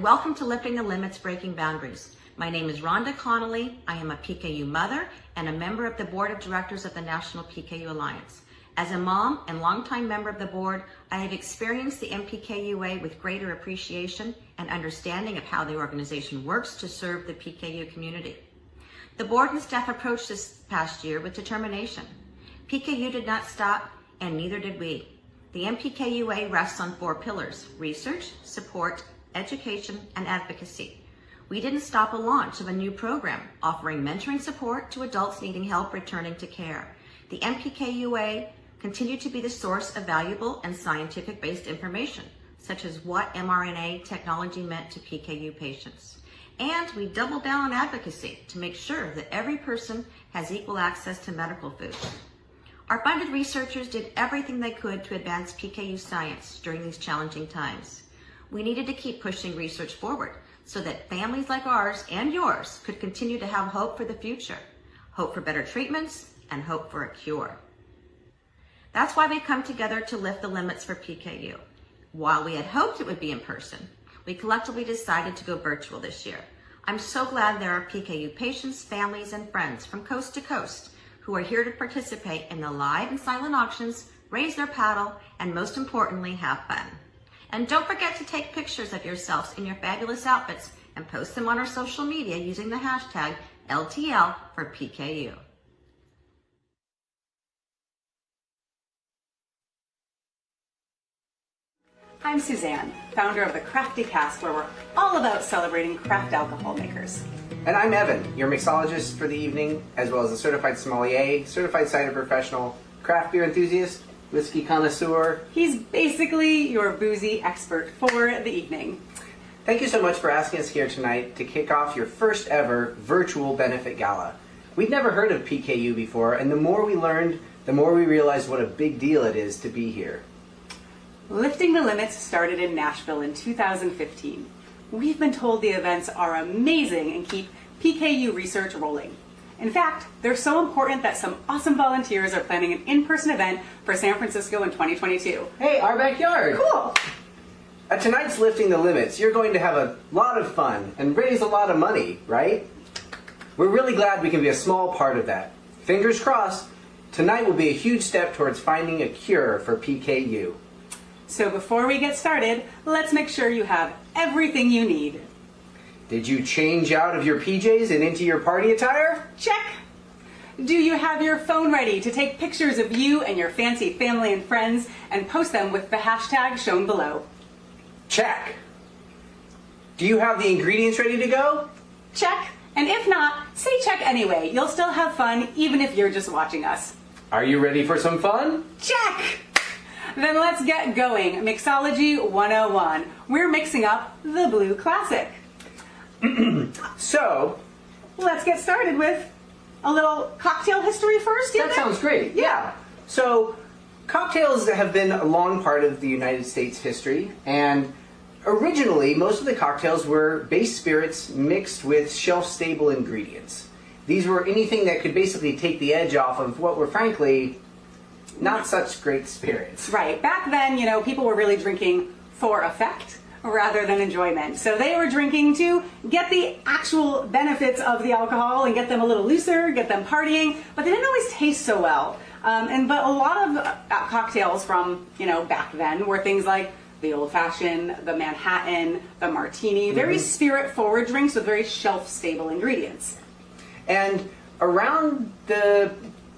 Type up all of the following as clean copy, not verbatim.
and welcome to Lifting the Limits, Breaking Boundaries. My name is Rhonda Connolly. I am a PKU mother and a member of the Board of Directors of the National PKU Alliance. As a mom and longtime member of the board, I have experienced the NPKUA with greater appreciation and understanding of how the organization works to serve the PKU community. The board and staff approached this past year with determination. PKU did not stop, and neither did we. The NPKUA rests on 4 pillars: research, support, education, and advocacy. We didn't stop a launch of a new program offering mentoring support to adults needing help returning to care. The NPKUA continued to be the source of valuable and scientific-based information, such as what mRNA technology meant to PKU patients. And we doubled down on advocacy to make sure that every person has equal access to medical food. Our funded researchers did everything they could to advance PKU science during these challenging times. We needed to keep pushing research forward so that families like ours and yours could continue to have hope for the future, hope for better treatments, and hope for a cure. That's why we've come together to lift the limits for PKU. While we had hoped it would be in person, we collectively decided to go virtual this year. I'm so glad there are PKU patients, families, and friends from coast to coast who are here to participate in the live and silent auctions, raise their paddle, and most importantly, have fun. And don't forget to take pictures of yourselves in your fabulous outfits and post them on our social media using the hashtag LTL for PKU. I'm Suzanne, founder of the Crafty Cask, where we're all about celebrating craft alcohol makers. And I'm Evan, your mixologist for the evening, as well as a certified sommelier, certified cider professional, craft beer enthusiast, whiskey connoisseur. He's basically your boozy expert for the evening. Thank you so much for asking us here tonight to kick off your first ever virtual benefit gala. We'd never heard of PKU before, and the more we learned, the more we realized what a big deal it is to be here. Lifting the Limits started in Nashville in 2015. We've been told the events are amazing and keep PKU research rolling. In fact, they're so important that some awesome volunteers are planning an in-person event for San Francisco in 2022. Hey, our backyard! Cool! At tonight's Lifting the Limits, you're going to have a lot of fun and raise a lot of money, right? We're really glad we can be a small part of that. Fingers crossed, tonight will be a huge step towards finding a cure for PKU. So before we get started, let's make sure you have everything you need. Did you change out of your PJs and into your party attire? Check! Do you have your phone ready to take pictures of you and your fancy family and friends and post them with the hashtag shown below? Check! Do you have the ingredients ready to go? Check! And if not, say check anyway. You'll still have fun even if you're just watching us. Are you ready for some fun? Check! Then let's get going. Mixology 101. We're mixing up the Blue Classic. So, let's get started with a little cocktail history first. That sounds great. Yeah. So, cocktails have been a long part of the United States history, and originally most of the cocktails were base spirits mixed with shelf-stable ingredients. These were anything that could basically take the edge off of what were frankly not such great spirits. Right. Back then, people were really drinking for effect rather than enjoyment. So they were drinking to get the actual benefits of the alcohol and get them a little looser, get them partying, but they didn't always taste so well. But a lot of cocktails from, back then were things like the old-fashioned, the Manhattan, the martini, very spirit-forward drinks with very shelf-stable ingredients. And around the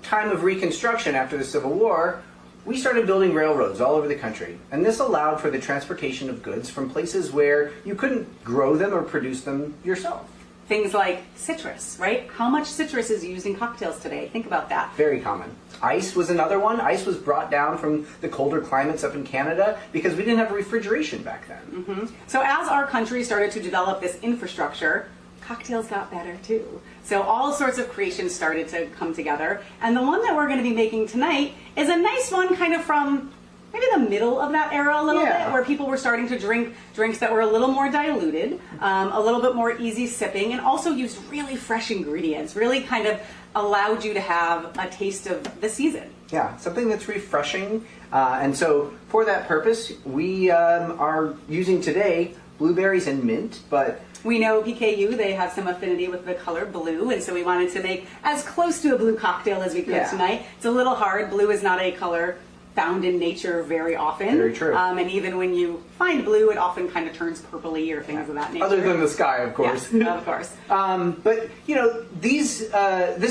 time of Reconstruction after the Civil War, we started building railroads all over the country, and this allowed for the transportation of goods from places where you couldn't grow them or produce them yourself. Things like citrus, right? How much citrus is used in cocktails today? Think about that. Very common. Ice was another one. Ice was brought down from the colder climates up in Canada because we didn't have refrigeration back then. So as our country started to develop this infrastructure, cocktails got better too. So all sorts of creations started to come together. And the one that we're going to be making tonight is a nice one kind of from maybe the middle of that era a little bit, where people were starting to drink drinks that were a little more diluted, a little bit more easy sipping, and also used really fresh ingredients, really kind of allowed you to have a taste of the season. Yeah, something that's refreshing. And so for that purpose, we are using today blueberries and mint, but We know PKU, they have some affinity with the color blue, and so we wanted to make as close to a blue cocktail as we could Yeah. tonight. It's a little hard. Blue is not a color found in nature very often. Very true. And even when you find blue, it often kind of turns purpley or things of that nature. other than the sky, of course. Yes, of course. But you know, this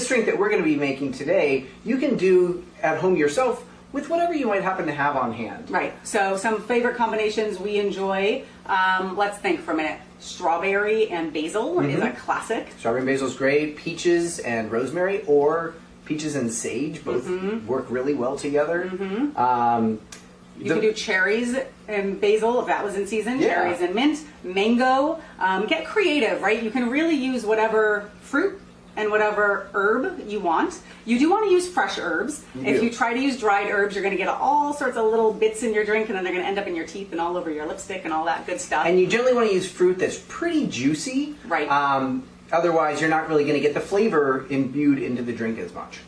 drink that we're going to be making today, you can do at home yourself with whatever you might happen to have on hand. Right. So some favorite combinations we enjoy. Let's think for a minute. Strawberry and basil is a classic. Strawberry and basil is great. Peaches and rosemary, or peaches and sage, both work really well together. You can do cherries and basil if that was in season. Yeah. Cherries and mint, mango. Get creative, right? You can really use whatever fruit and whatever herb you want. You do want to use fresh herbs. If do. you try to use dried herbs, you're going to get all sorts of little bits in your drink, and then they're going to end up in your teeth and all over your lipstick and all that good stuff. And you generally want to use fruit that's pretty juicy. Right. Otherwise, you're not really going to get the flavor imbued into the drink as much.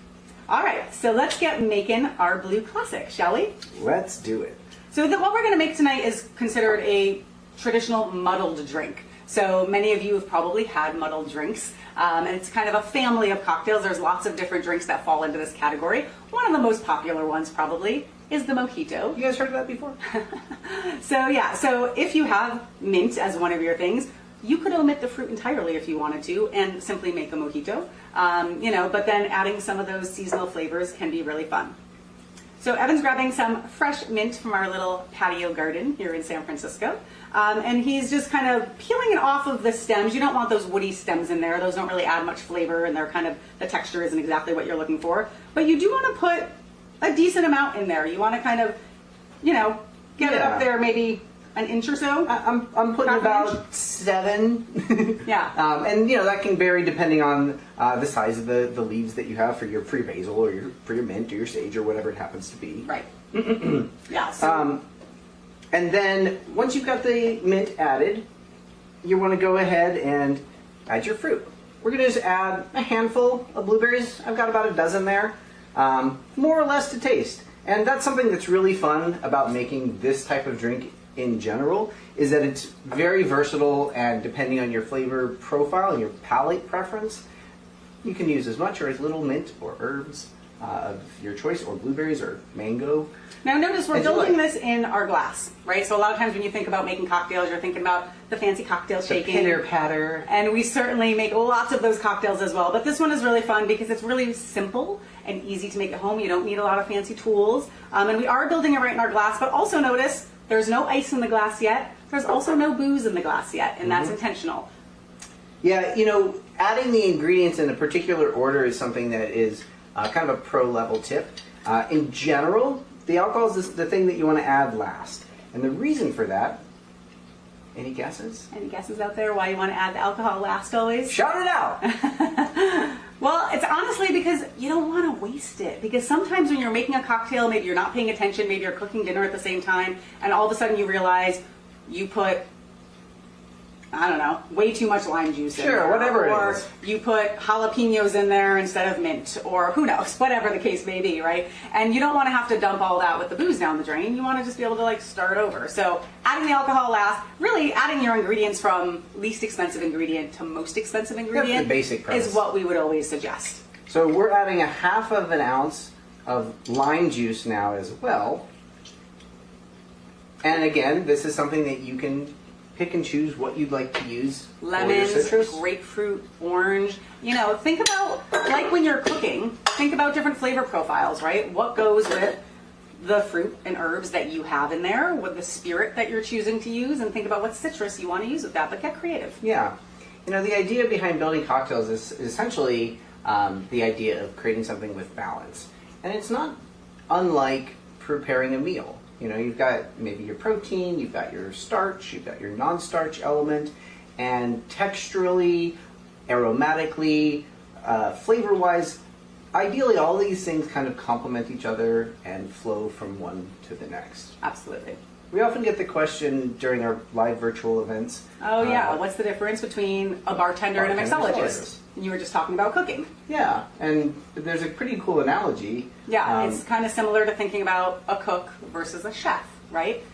All right, so let's get making our blue classic, shall we? Let's do it. So what we're going to make tonight is considered a traditional muddled drink. So many of you have probably had muddled drinks, and it's kind of a family of cocktails. There's lots of different drinks that fall into this category. One of the most popular ones probably is the mojito. You guys heard of that before? So if you have mint as one of your things, you could omit the fruit entirely if you wanted to and simply make a mojito. But then adding some of those seasonal flavors can be really fun. So Evan's grabbing some fresh mint from our little patio garden here in San Francisco. And he's just kind of peeling it off of the stems. You don't want those woody stems in there. Those don't really add much flavor, and the texture isn't exactly what you're looking for. But you do want to put a decent amount in there. You want to kind of, get it up there maybe an inch or so. I'm putting Half an about 7. Yeah. And that can vary depending on the size of the leaves that you have for your basil or for your mint or your sage or whatever it happens to be. Right. Yeah. So, And then once you've got the mint added, you want to go ahead and add your fruit. We're going to just add a handful of blueberries. I've got about a dozen there, more or less to taste. And that's something that's really fun about making this type of drink in general, is that it's very versatile, and depending on your flavor profile and your palate preference, you can use as much or as little mint or herbs of your choice, or blueberries or mango. now notice we're As you building like. this in our glass, right? So a lot of times when you think about making cocktails, you're thinking about the fancy cocktail shaking. Pitter patter. And we certainly make lots of those cocktails as well. But this one is really fun because it's really simple and easy to make at home. You don't need a lot of fancy tools. And we are building it right in our glass, but also notice there's no ice in the glass yet. There's also no booze in the glass yet, and that's intentional. Yeah, adding the ingredients in a particular order is something that is kind of a pro-level tip. In general, the alcohol is the thing that you want to add last. And the reason for that, any guesses? Any guesses out there why you want to add the alcohol last always? Shout it out! Well, it's honestly because you don't want to waste it. Because sometimes when you're making a cocktail, maybe you're not paying attention, maybe you're cooking dinner at the same time, and all of a sudden you realize you put, I don't know, way too much lime juice in there. Sure, whatever it or is. you put jalapenos in there instead of mint, or who knows, whatever the case may be, right? And you don't want to have to dump all that with the booze down the drain. You want to just be able to start over. So adding the alcohol last, really adding your ingredients from least expensive ingredient to most expensive ingredient the basic premise. is what we would always suggest. So we're adding a 1/2 ounce of lime juice now as well. And again, this is something that you can pick and choose what you'd like to use for your Lemons, citrus. grapefruit, orange. Think about, like when you're cooking, think about different flavor profiles, right? What goes with the fruit and herbs that you have in there, with the spirit that you're choosing to use, and think about what citrus you want to use with that, but get creative. Yeah. The idea behind building cocktails is essentially the idea of creating something with balance. And it's not unlike preparing a meal. You've got maybe your protein, you've got your starch, you've got your non-starch element, and texturally, aromatically, flavor-wise, ideally all these things kind of complement each other and flow from one to the next. Absolutely. We often get the question during our live virtual events. Oh yeah, what's the difference between a bartender and a bartender and mixologist? You were just talking about cooking. Yeah, and there's a pretty cool analogy. Yeah, it's kind of similar to thinking about a cook versus a chef, right?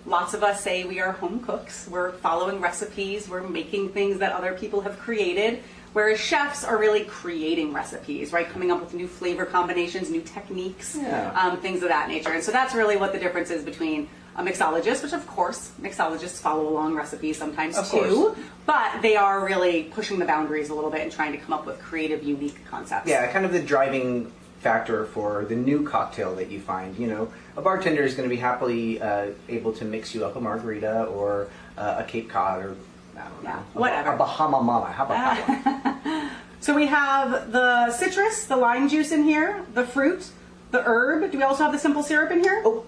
lots of us say we are home cooks. We're following recipes. We're making things that other people have created. Whereas chefs are really creating recipes, right? Coming up with new flavor combinations, new techniques, things of that nature. And so that's really what the difference is between a mixologist, which of course mixologists follow along recipes sometimes too, but they are really pushing the boundaries a little bit and trying to come up with creative, unique concepts. Yeah, kind of the driving factor for the new cocktail that you find. You know, a bartender is going to be happily able to mix you up a margarita or a Cape Cod or I don't know, whatever. A Bahama Mama. How about that one? So we have the citrus, the lime juice in here, the fruit, the herb. Do we also have the simple syrup in here? Oh,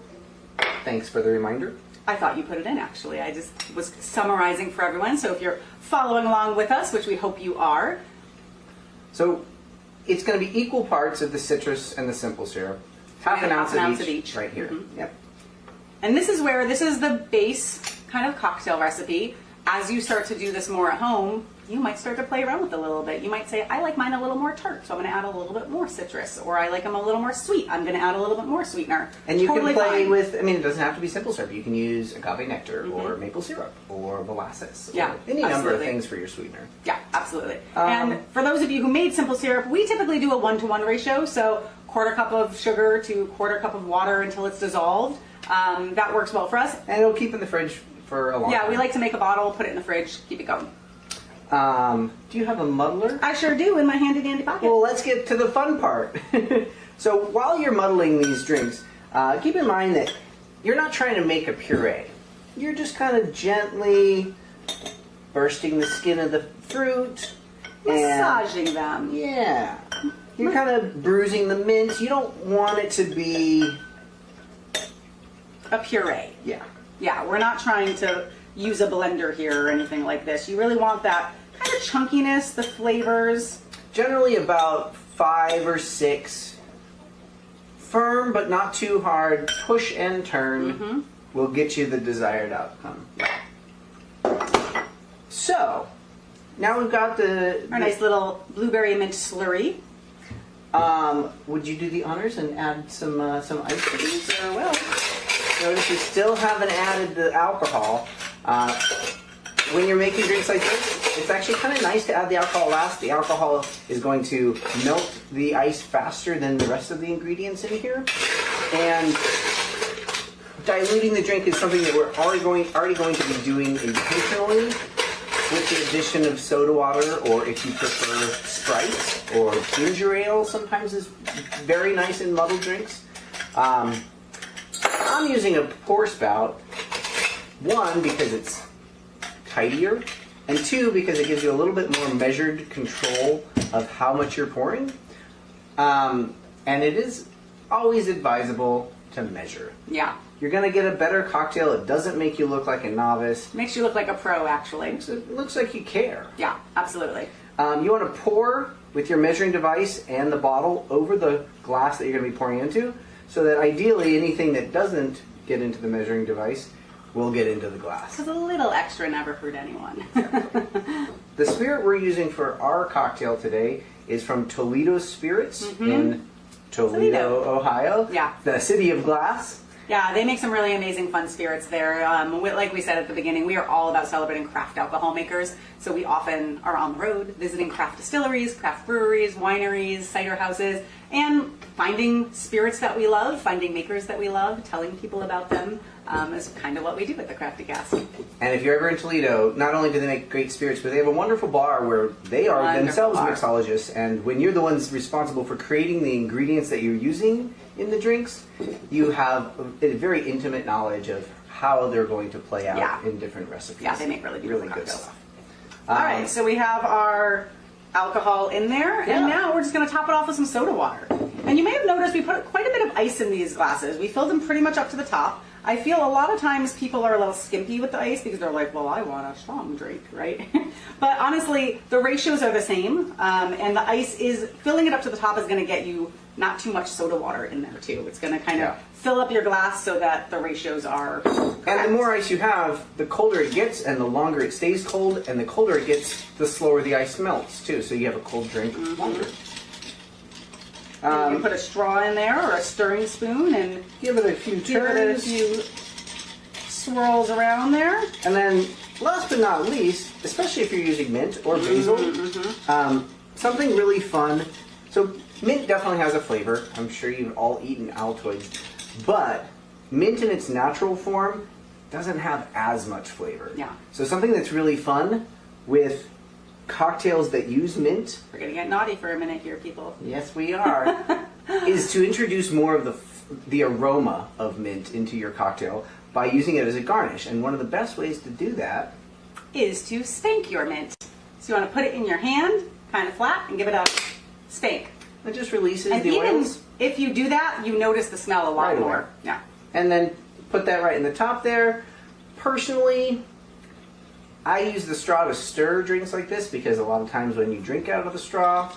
thanks for the reminder. I thought you put it in, actually. I just was summarizing for everyone. So if you're following along with us, which we hope you are. So it's going to be equal parts of the citrus and the simple syrup. Half an ounce of each right here. Mm-hmm. Yep. And this is the base kind of cocktail recipe. As you start to do this more at home, you might start to play around with it a little bit. You might say, I like mine a little more tart, so I'm going to add a little bit more citrus. Or I like them a little more sweet, I'm going to add a little bit more sweetener. And you totally can play fine. with, I mean, it doesn't have to be simple syrup. You can use agave nectar or maple syrup or molasses. Yeah, or any number of absolutely. things for your sweetener. Yeah, absolutely. And for those of you who made simple syrup, we typically do a 1-to-1 ratio. So quarter cup of sugar to quarter cup of water until it's dissolved. That works well for us. And it'll keep in the fridge for a long time. Yeah, we like to make a bottle, put it in the fridge, keep it going. Do you have a muddler? I sure do in my handy dandy pocket. Well, let's get to the fun part. So while you're muddling these drinks, keep in mind that you're not trying to make a puree. You're just kind of gently bursting the skin of the fruit. Massaging them. Yeah. You're kind of bruising the mint. You don't want it to be... A puree. Yeah. Yeah, we're not trying to use a blender here or anything like this. You really want that kind of chunkiness, the flavors. Generally about 5 or 6. Firm but not too hard. Push and turn will get you the desired outcome. So, now we've got Our nice little blueberry mint slurry. Would you do the honors and add some ice to these? Well, Notice we still haven't added the alcohol. When you're making drinks like this, it's actually kind of nice to add the alcohol last. The alcohol is going to melt the ice faster than the rest of the ingredients in here. And diluting the drink is something that we're already going to be doing intentionally with the addition of soda water, or if you prefer Sprite or ginger ale, sometimes is very nice in muddled drinks. I'm using a pour spout, 1, because it's tidier, and 2, because it gives you a little bit more measured control of how much you're pouring. And it is always advisable to measure. yeah. You're going to get a better cocktail. It doesn't make you look like a novice. Makes you look like a pro, actually. It looks like you care. Yeah, absolutely. You want to pour with your measuring device and the bottle over the glass that you're going to be pouring into, so that ideally anything that doesn't get into the measuring device will get into the glass. Because a little extra never hurt anyone. The spirit we're using for our cocktail today is from Toledo Spirits in Toledo, Ohio. Yeah. The city of glass. Yeah, they make some really amazing fun spirits there. Like we said at the beginning, we are all about celebrating craft alcohol makers. So we often are on the road visiting craft distilleries, craft breweries, wineries, cider houses, and finding spirits that we love, finding makers that we love, telling people about them is kind of what we do at the Crafty Cast. And if you're ever in Toledo, not only do they make great spirits, but they have a wonderful bar where they are Wonderful themselves bar. mixologists. And when you're the ones responsible for creating the ingredients that you're using in the drinks, you have a very intimate knowledge of how they're going to play out in different recipes. Yeah, they make really beautiful good cocktails. stuff. All right, so we have our alcohol in there, and now we're just going to top it off with some soda water. And you may have noticed we put quite a bit of ice in these glasses. We filled them pretty much up to the top. I feel a lot of times people are a little skimpy with the ice because they're like, well, I want a strong drink, right? But honestly, the ratios are the same, and the ice is, filling it up to the top is going to get you not too much soda water in there too. It's going to kind of fill up your glass so that the ratios are correct. And the more ice you have, the colder it gets, and the longer it stays cold, and the colder it gets, the slower the ice melts too. So you have a cold drink longer. You can put a straw in there or a stirring spoon and Give it a few give it a turns. few swirls around there. And then, last but not least, especially if you're using mint or basil, something really fun. So mint definitely has a flavor. I'm sure you've all eaten Altoids. But mint in its natural form doesn't have as much flavor. Yeah. So something that's really fun with cocktails that use mint, We're going to get naughty for a minute here, people. yes we are, is to introduce more of the aroma of mint into your cocktail by using it as a garnish. And one of the best ways to do that Is to spank your mint. So you want to put it in your hand, kind of flat, and give it a spank. it just releases And the even oils. if you do that, you notice the smell a lot Right away. more. Yeah. And then put that right in the top there. Personally, I use the straw to stir drinks like this because a lot of times when you drink out of the straw,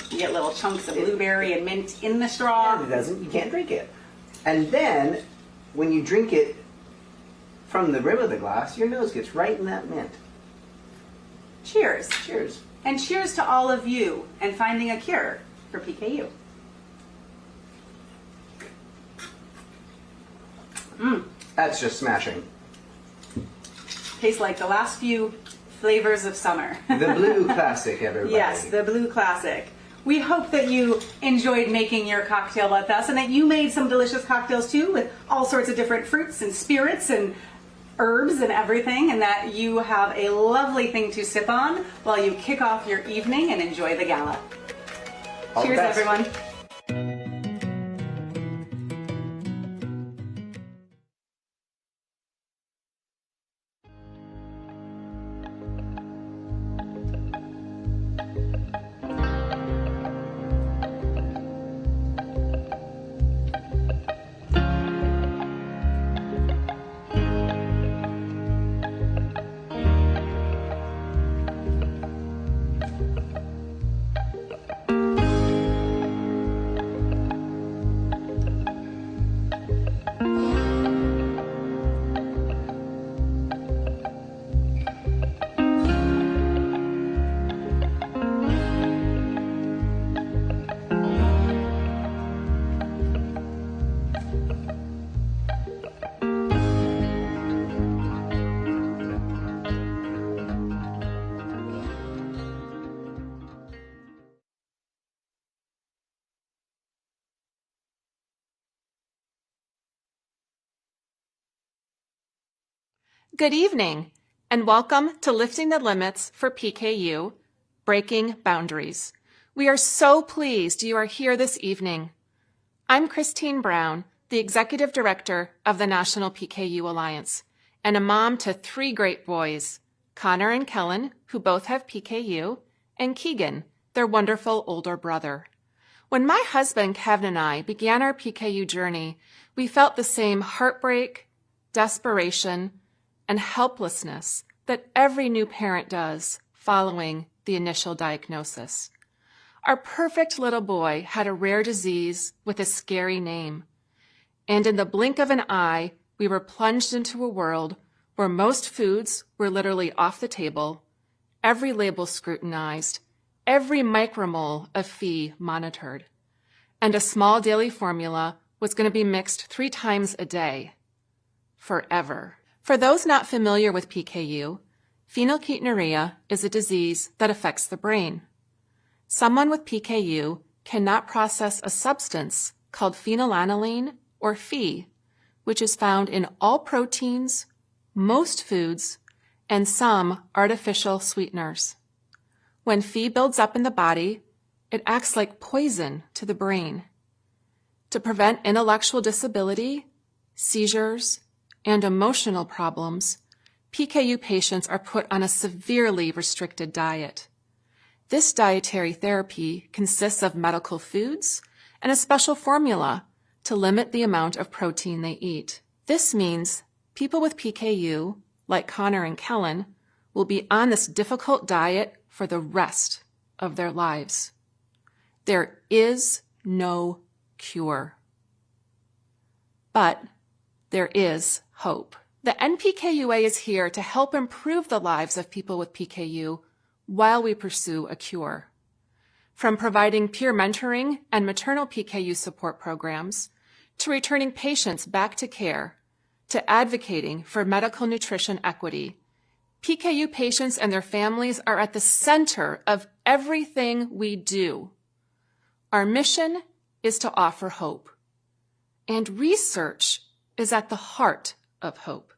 You get little chunks of blueberry and mint in the straw. you can't drink it. And then when you drink it from the rim of the glass, your nose gets right in that mint. Cheers. Cheers. And cheers to all of you and finding a cure for PKU. That's just smashing. Tastes like the last few flavors of summer. The blue classic, everybody. Yes, the Blue Classic. We hope that you enjoyed making your cocktail with us and that you made some delicious cocktails too with all sorts of different fruits and spirits and herbs and everything, and that you have a lovely thing to sip on while you kick off your evening and enjoy the gala. All the Cheers, best. everyone. Good evening, and welcome to Lifting the Limits for PKU, Breaking Boundaries. We are so pleased you are here this evening. I'm Christine Brown, the Executive Director of the National PKU Alliance, and a mom to 3 great boys, Connor and Kellen, who both have PKU, and Keegan, their wonderful older brother. When my husband Kevin and I began our PKU journey, we felt the same heartbreak, desperation, and helplessness that every new parent does following the initial diagnosis. Our perfect little boy had a rare disease with a scary name, and in the blink of an eye, we were plunged into a world where most foods were literally off the table, every label scrutinized, every micromole of Phe monitored, and a small daily formula was going to be mixed 3 times a day, forever. For those not familiar with PKU, phenylketonuria is a disease that affects the brain. Someone with PKU cannot process a substance called phenylalanine or Phe, which is found in all proteins, most foods, and some artificial sweeteners. When Phe builds up in the body, it acts like poison to the brain. To prevent intellectual disability, seizures, and emotional problems, PKU patients are put on a severely restricted diet. This dietary therapy consists of medical foods and a special formula to limit the amount of protein they eat. This means people with PKU, like Connor and Kellen, will be on this difficult diet for the rest of their lives. There is no cure. But there is hope. The NPKUA is here to help improve the lives of people with PKU while we pursue a cure. From providing peer mentoring and maternal PKU support programs, to returning patients back to care, to advocating for medical nutrition equity. PKU patients and their families are at the center of everything we do. Our mission is to offer hope, and research is at the heart of hope.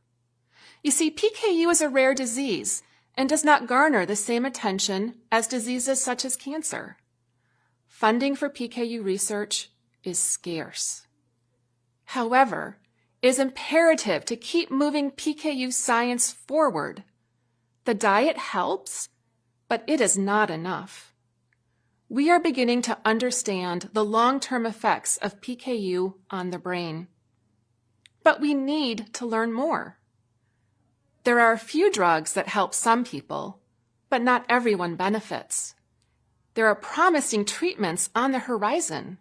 You see, PKU is a rare disease and does not garner the same attention as diseases such as cancer. Funding for PKU research is scarce. However, it is imperative to keep moving PKU science forward. The diet helps, but it is not enough. We are beginning to understand the long-term effects of PKU on the brain. But we need to learn more. There are a few drugs that help some people, but not everyone benefits. There are promising treatments on the horizon,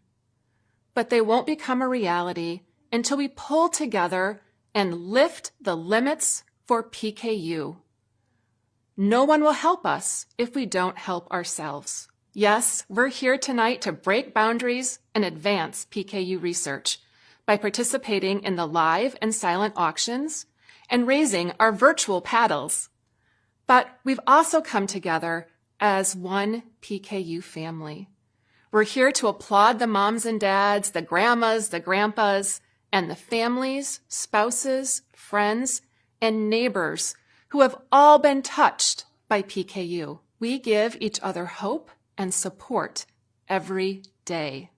but they won't become a reality until we pull together and lift the limits for PKU. No one will help us if we don't help ourselves. Yes, we're here tonight to break boundaries and advance PKU research by participating in the live and silent auctions and raising our virtual paddles. But we've also come together as one PKU family. We're here to applaud the moms and dads, the grandmas, the grandpas, and the families, spouses, friends, and neighbors who have all been touched by PKU. We give each other hope and support every day.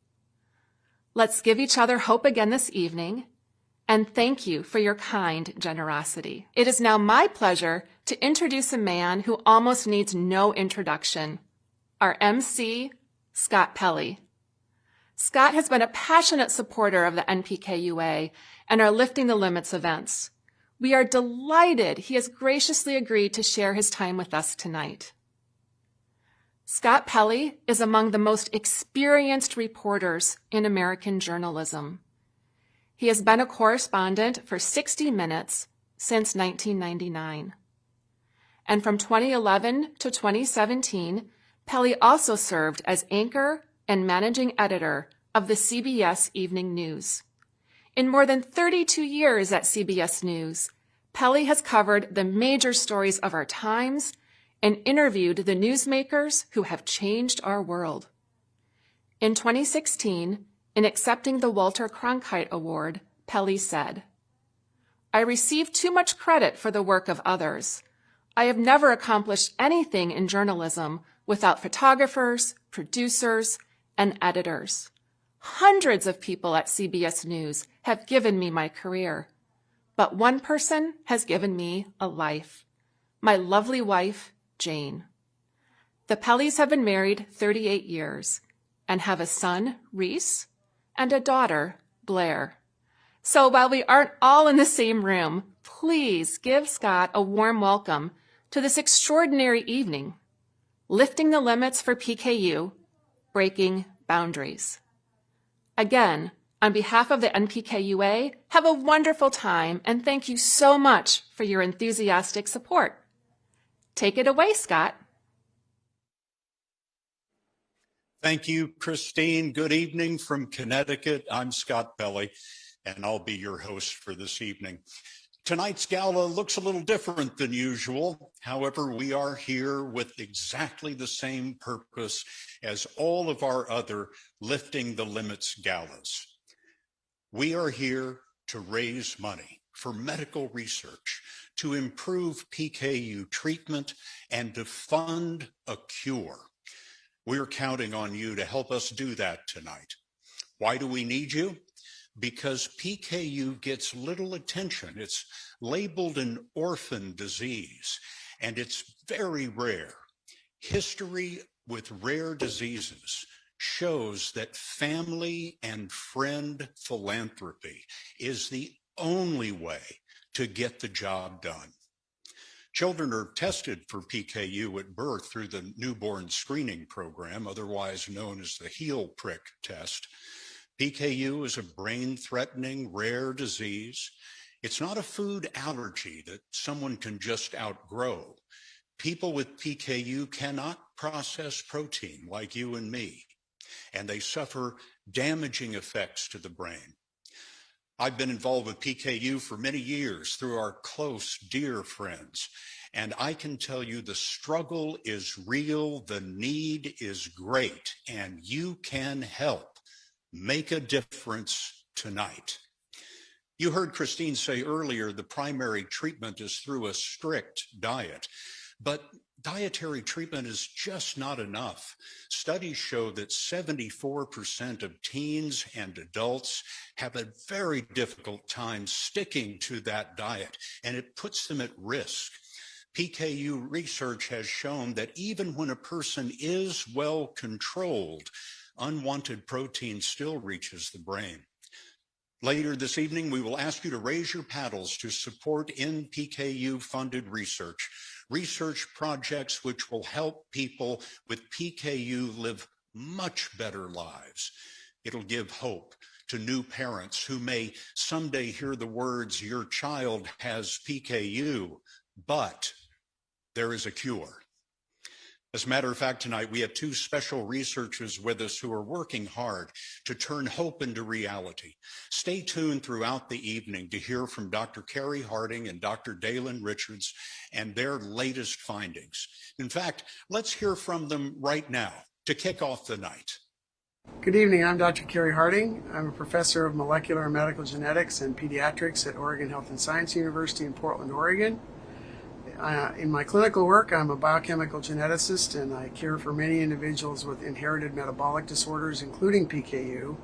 Let's give each other hope again this evening, and thank you for your kind generosity. It is now my pleasure to introduce a man who almost needs no introduction, our MC, Scott Pelley. Scott has been a passionate supporter of the NPKUA and our Lifting the Limits events. We are delighted he has graciously agreed to share his time with us tonight. Scott Pelley is among the most experienced reporters in American journalism. He has been a correspondent for 60 Minutes since 1999. And from 2011 to 2017, Pelley also served as anchor and managing editor of the CBS Evening News. In more than 32 years at CBS News, Pelley has covered the major stories of our times and interviewed the newsmakers who have changed our world. In 2016, in accepting the Walter Cronkite Award, Pelley said, "I receive too much credit for the work of others. I have never accomplished anything in journalism without photographers, producers, and editors. Hundreds of people at CBS News have given me my career, but one person has given me a life, my lovely wife, Jane." The Pelleys have been married 38 years and have a son, Reese, and a daughter, Blair. So while we aren't all in the same room, please give Scott a warm welcome to this extraordinary evening, Lifting the Limits for PKU, Breaking Boundaries. Again, on behalf of the NPKUA, have a wonderful time and thank you so much for your enthusiastic support. Take it away, Scott. Thank you, Christine. Good evening from Connecticut. I'm Scott Pelley, and I'll be your host for this evening. Tonight's gala looks a little different than usual. However, we are here with exactly the same purpose as all of our other Lifting the Limits galas. We are here to raise money for medical research, to improve PKU treatment, and to fund a cure. We're counting on you to help us do that tonight. Why do we need you? Because PKU gets little attention. It's labeled an orphan disease, and it's very rare. History with rare diseases shows that family and friend philanthropy is the only way to get the job done. Children are tested for PKU at birth through the newborn screening program, otherwise known as the heel prick test. PKU is a brain-threatening, rare disease. It's not a food allergy that someone can just outgrow. People with PKU cannot process protein like you and me, and they suffer damaging effects to the brain. I've been involved with PKU for many years through our close, dear friends. And I can tell you the struggle is real, the need is great, and you can help make a difference tonight. You heard Christine say earlier the primary treatment is through a strict diet, but dietary treatment is just not enough. Studies show that 74% of teens and adults have a very difficult time sticking to that diet, and it puts them at risk. PKU research has shown that even when a person is well controlled, unwanted protein still reaches the brain. Later this evening, we will ask you to raise your paddles to support NPKU-funded research projects which will help people with PKU live much better lives. It'll give hope to new parents who may someday hear the words, "Your child has PKU, but there is a cure." As a matter of fact, tonight we have two special researchers with us who are working hard to turn hope into reality. Stay tuned throughout the evening to hear from Dr. Carrie Harding and Dr. Dalen Richards and their latest findings. In fact, let's hear from them right now to kick off the night. Good evening, I'm Dr. Carrie Harding. I'm a professor of molecular and medical genetics and pediatrics at Oregon Health and Science University in Portland, Oregon. In my clinical work, I'm a biochemical geneticist, and I care for many individuals with inherited metabolic disorders, including PKU.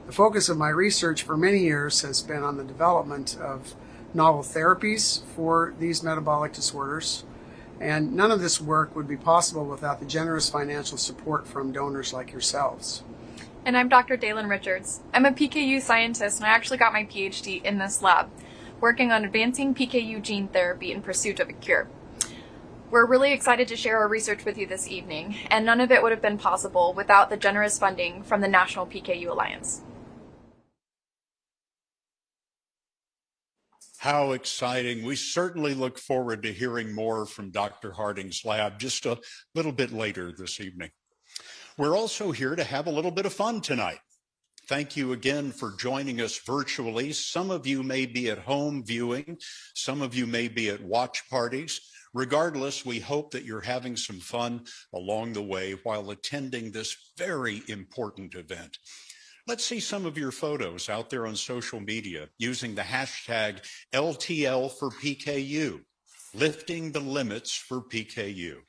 The focus of my research for many years has been on the development of novel therapies for these metabolic disorders, and none of this work would be possible without the generous financial support from donors like yourselves. And I'm Dr. Dalen Richards. I'm a PKU scientist, and I actually got my PhD in this lab, working on advancing PKU gene therapy in pursuit of a cure. We're really excited to share our research with you this evening, and none of it would have been possible without the generous funding from the National PKU Alliance. How exciting. We certainly look forward to hearing more from Dr. Harding's lab just a little bit later this evening. We're also here to have a little bit of fun tonight. Thank you again for joining us virtually. Some of you may be at home viewing, some of you may be at watch parties. Regardless, we hope that you're having some fun along the way while attending this very important event. Let's see some of your photos out there on social media using the hashtag LTL for PKU, lifting the limits for PKU.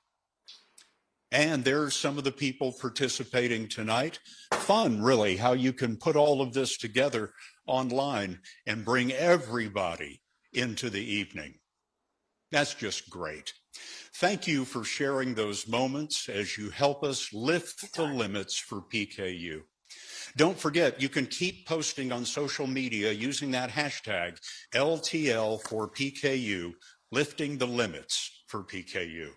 And there's some of the people participating tonight. Fun, really, how you can put all of this together online and bring everybody into the evening. That's just great. Thank you for sharing those moments as you help us lift the limits for PKU. Don't forget, you can keep posting on social media using that hashtag LTL for PKU, lifting the limits for PKU.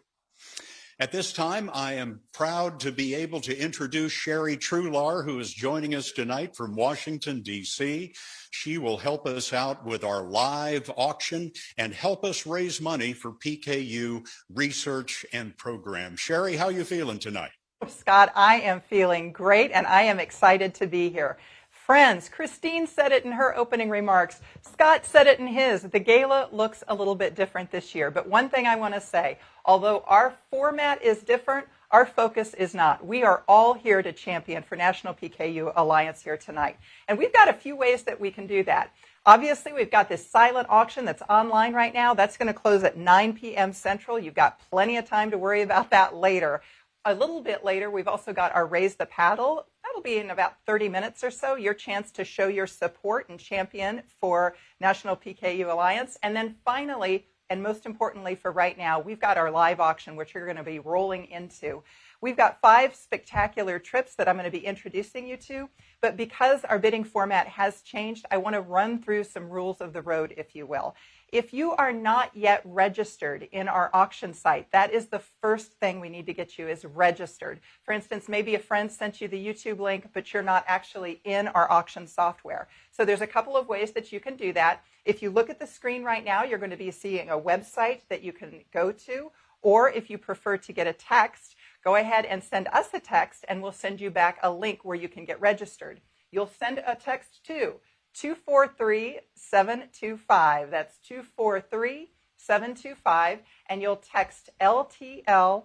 At this time, I am proud to be able to introduce Sherry Trular, who is joining us tonight from Washington, D.C. She will help us out with our live auction and help us raise money for PKU research and program. Sherry, how are you feeling tonight? Scott, I am feeling great, and I am excited to be here. Friends, Christine said it in her opening remarks. Scott said it in his. The gala looks a little bit different this year. But one thing I want to say, although our format is different, our focus is not. We are all here to champion for National PKU Alliance here tonight. And we've got a few ways that we can do that. Obviously, we've got this silent auction that's online right now. That's going to close at 9 p.m. Central. You've got plenty of time to worry about that later. A little bit later, we've also got our Raise the Paddle. That'll be in about 30 minutes or so, your chance to show your support and champion for National PKU Alliance. And then finally, and most importantly for right now, we've got our live auction, which you're going to be rolling into. We've got 5 spectacular trips that I'm going to be introducing you to. But because our bidding format has changed, I want to run through some rules of the road, if you will. If you are not yet registered in our auction site, that is the first thing we need to get you is registered. For instance, maybe a friend sent you the YouTube link, but you're not actually in our auction software. So there's a couple of ways that you can do that. If you look at the screen right now, you're going to be seeing a website that you can go to, or if you prefer to get a text, go ahead and send us a text and we'll send you back a link where you can get registered. You'll send a text to 243-725. That's 243-725, and you'll text LTL4,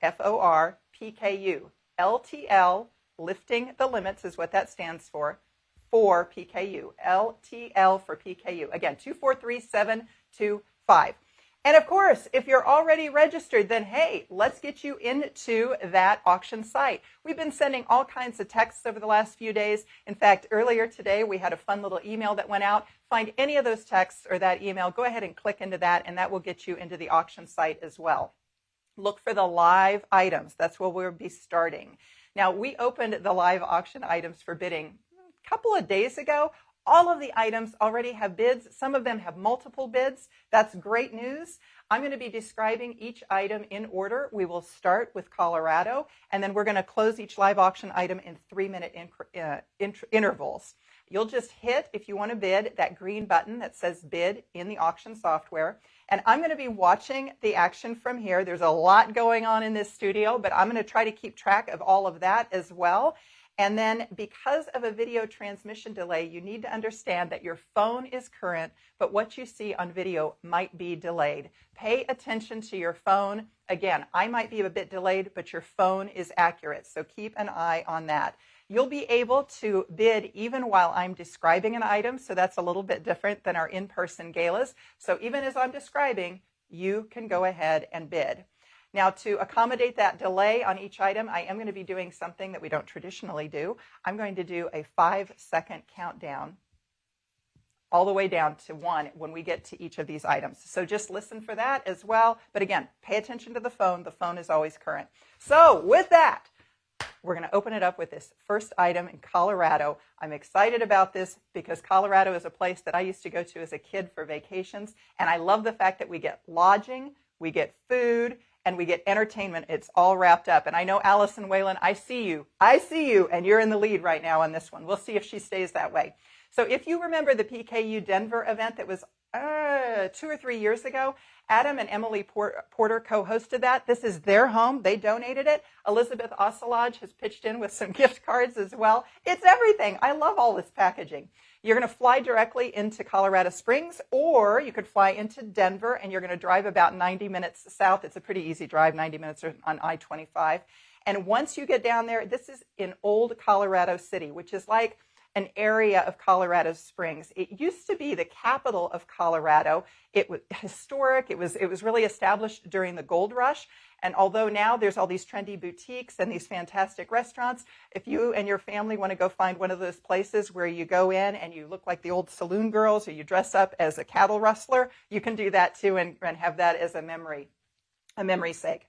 F-O-R, PKU. LTL, Lifting the Limits is what that stands for PKU. LTL for PKU. Again, 243-725. And of course, if you're already registered, then hey, let's get you into that auction site. We've been sending all kinds of texts over the last few days. In fact, earlier today, we had a fun little email that went out. Find any of those texts or that email, go ahead and click into that, and that will get you into the auction site as well. Look for the live items. That's where we'll be starting. Now, we opened the live auction items for bidding a couple of days ago. All of the items already have bids. Some of them have multiple bids. That's great news. I'm going to be describing each item in order. We will start with Colorado, and then we're going to close each live auction item in 3-minute intervals. You'll just hit, if you want to bid, that green button that says bid in the auction software. And I'm going to be watching the action from here. There's a lot going on in this studio, but I'm going to try to keep track of all of that as well. And then because of a video transmission delay, you need to understand that your phone is current, but what you see on video might be delayed. Pay attention to your phone. Again, I might be a bit delayed, but your phone is accurate, so keep an eye on that. You'll be able to bid even while I'm describing an item, so that's a little bit different than our in-person galas. So even as I'm describing, you can go ahead and bid. Now, to accommodate that delay on each item, I am going to be doing something that we don't traditionally do. I'm going to do a 5-second countdown all the way down to 1 when we get to each of these items. So just listen for that as well. But again, pay attention to the phone. The phone is always current. So with that, we're going to open it up with this first item in Colorado. I'm excited about this because Colorado is a place that I used to go to as a kid for vacations. And I love the fact that we get lodging, we get food, and we get entertainment. It's all wrapped up. And I know Allison Whalen, I see you, and you're in the lead right now on this one. We'll see if she stays that way. So if you remember the PKU Denver event that was 2 or 3 years ago, Adam and Emily Porter co-hosted that. This is their home. They donated it. Elizabeth Ocelage has pitched in with some gift cards as well. It's everything. I love all this packaging. You're going to fly directly into Colorado Springs, or you could fly into Denver, and you're going to drive about 90 minutes south. It's a pretty easy drive, 90 minutes on I-25. And once you get down there, this is in Old Colorado City, which is like an area of Colorado Springs. It used to be the capital of Colorado. It was historic. It was really established during the gold rush. And although now there's all these trendy boutiques and these fantastic restaurants, if you and your family want to go find one of those places where you go in and you look like the old saloon girls or you dress up as a cattle rustler, you can do that too and have that as a memory's sake.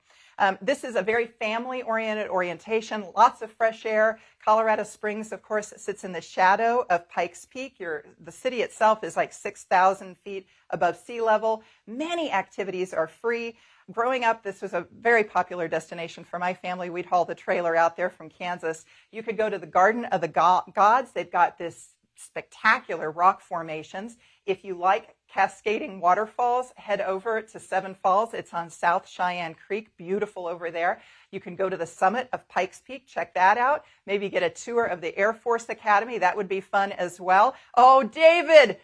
This is a very family-oriented orientation, lots of fresh air. Colorado Springs, of course, sits in the shadow of Pikes Peak. The city itself is like 6,000 feet above sea level. Many activities are free. Growing up, this was a very popular destination for my family. We'd haul the trailer out there from Kansas. You could go to the Garden of the Gods. They've got this spectacular rock formations. If you like cascading waterfalls, head over to Seven Falls. It's on South Cheyenne Creek, beautiful over there. You can go to the summit of Pikes Peak, check that out. Maybe get a tour of the Air Force Academy. That would be fun as well. Oh, David,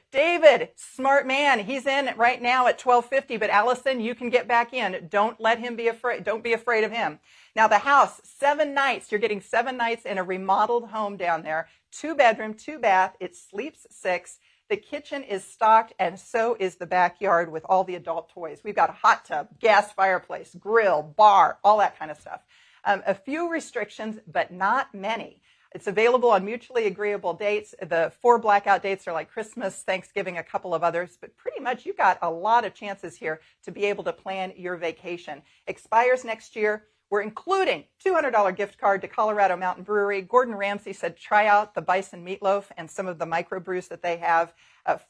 smart man. He's in right now at 12:50, but Allison, you can get back in. Don't let him be afraid. Don't be afraid of him. Now the house, 7 nights. You're getting 7 nights in a remodeled home down there. 2 bedroom, 2 bath. It sleeps 6. The kitchen is stocked, and so is the backyard with all the adult toys. We've got a hot tub, gas fireplace, grill, bar, all that kind of stuff. A few restrictions, but not many. It's available on mutually agreeable dates. The 4 blackout dates are like Christmas, Thanksgiving, a couple of others, but pretty much you've got a lot of chances here to be able to plan your vacation. Expires next year. We're including $200 gift card to Colorado Mountain Brewery. Gordon Ramsay said try out the bison meatloaf and some of the microbrews that they have.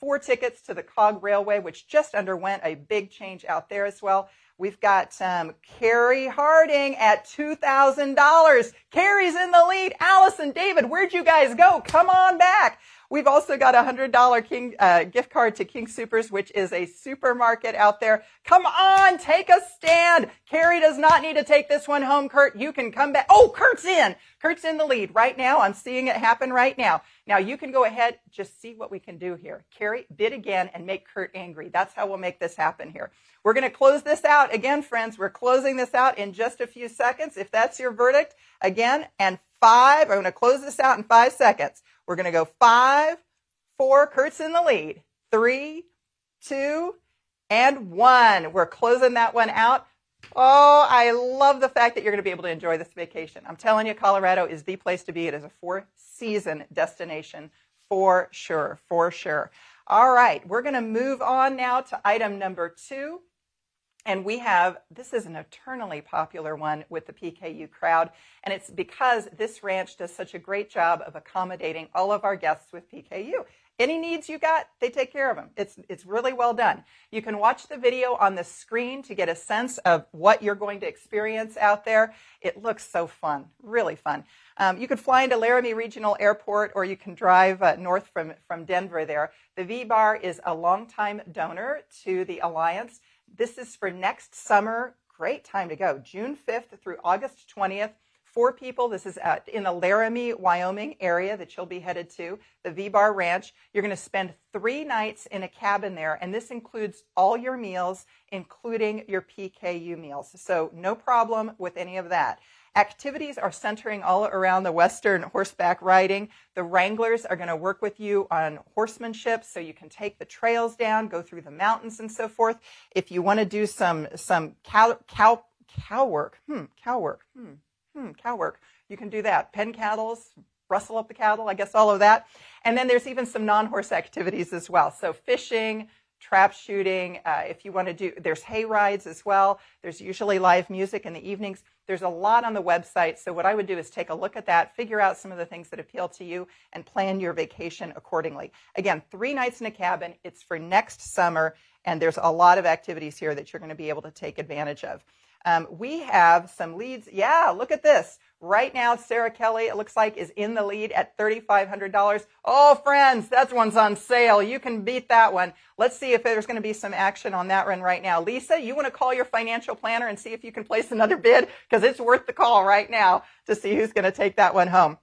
4 tickets to the Cog Railway, which just underwent a big change out there as well. We've got Carrie Harding at $2,000. Carrie's in the lead. Allison, David, where'd you guys go? Come on back. We've also got a $100 gift card to King Soopers, which is a supermarket out there. Come on, take a stand. Carrie does not need to take this one home, Kurt. You can come back. Oh, Kurt's in. Kurt's in the lead right now. I'm seeing it happen right now. Now you can go ahead, just see what we can do here. Carrie, bid again and make Kurt angry. That's how we'll make this happen here. We're going to close this out. Again, friends, we're closing this out in just a few seconds. If that's your verdict, again, and 5. I'm going to close this out in 5 seconds. We're going to go 5, 4. Kurt's in the lead. 3, 2, and 1. We're closing that one out. Oh, I love the fact that you're going to be able to enjoy this vacation. I'm telling you, Colorado is the place to be. It is a 4-season destination for sure, for sure. All right, we're going to move on now to item number 2. And this is an eternally popular one with the PKU crowd. And it's because this ranch does such a great job of accommodating all of our guests with PKU. Any needs you got, they take care of them. It's really well done. You can watch the video on the screen to get a sense of what you're going to experience out there. It looks so fun, really fun. You could fly into Laramie Regional Airport, or you can drive north from Denver there. The V-Bar is a longtime donor to the Alliance. This is for next summer. Great time to go. June 5th through August 20th. 4 people. This is in the Laramie, Wyoming area that you'll be headed to, the V-Bar Ranch. You're going to spend 3 nights in a cabin there, and this includes all your meals, including your PKU meals. So no problem with any of that. Activities are centering all around the Western horseback riding. The Wranglers are going to work with you on horsemanship so you can take the trails down, go through the mountains and so forth. If you want to do some cow work, you can do that. Pen cattles, rustle up the cattle, I guess all of that. And then there's even some non-horse activities as well. So fishing, trap shooting, if you want to do, there's hay rides as well. There's usually live music in the evenings. There's a lot on the website. So what I would do is take a look at that, figure out some of the things that appeal to you, and plan your vacation accordingly. Again, 3 nights in a cabin. It's for next summer, and there's a lot of activities here that you're going to be able to take advantage of. We have some leads. Yeah, look at this. Right now, Sarah Kelly, it looks like, is in the lead at $3,500. Oh, friends, that one's on sale. You can beat that one. Let's see if there's going to be some action on that one right now. Lisa, you want to call your financial planner and see if you can place another bid? Because it's worth the call right now to see who's going to take that one home.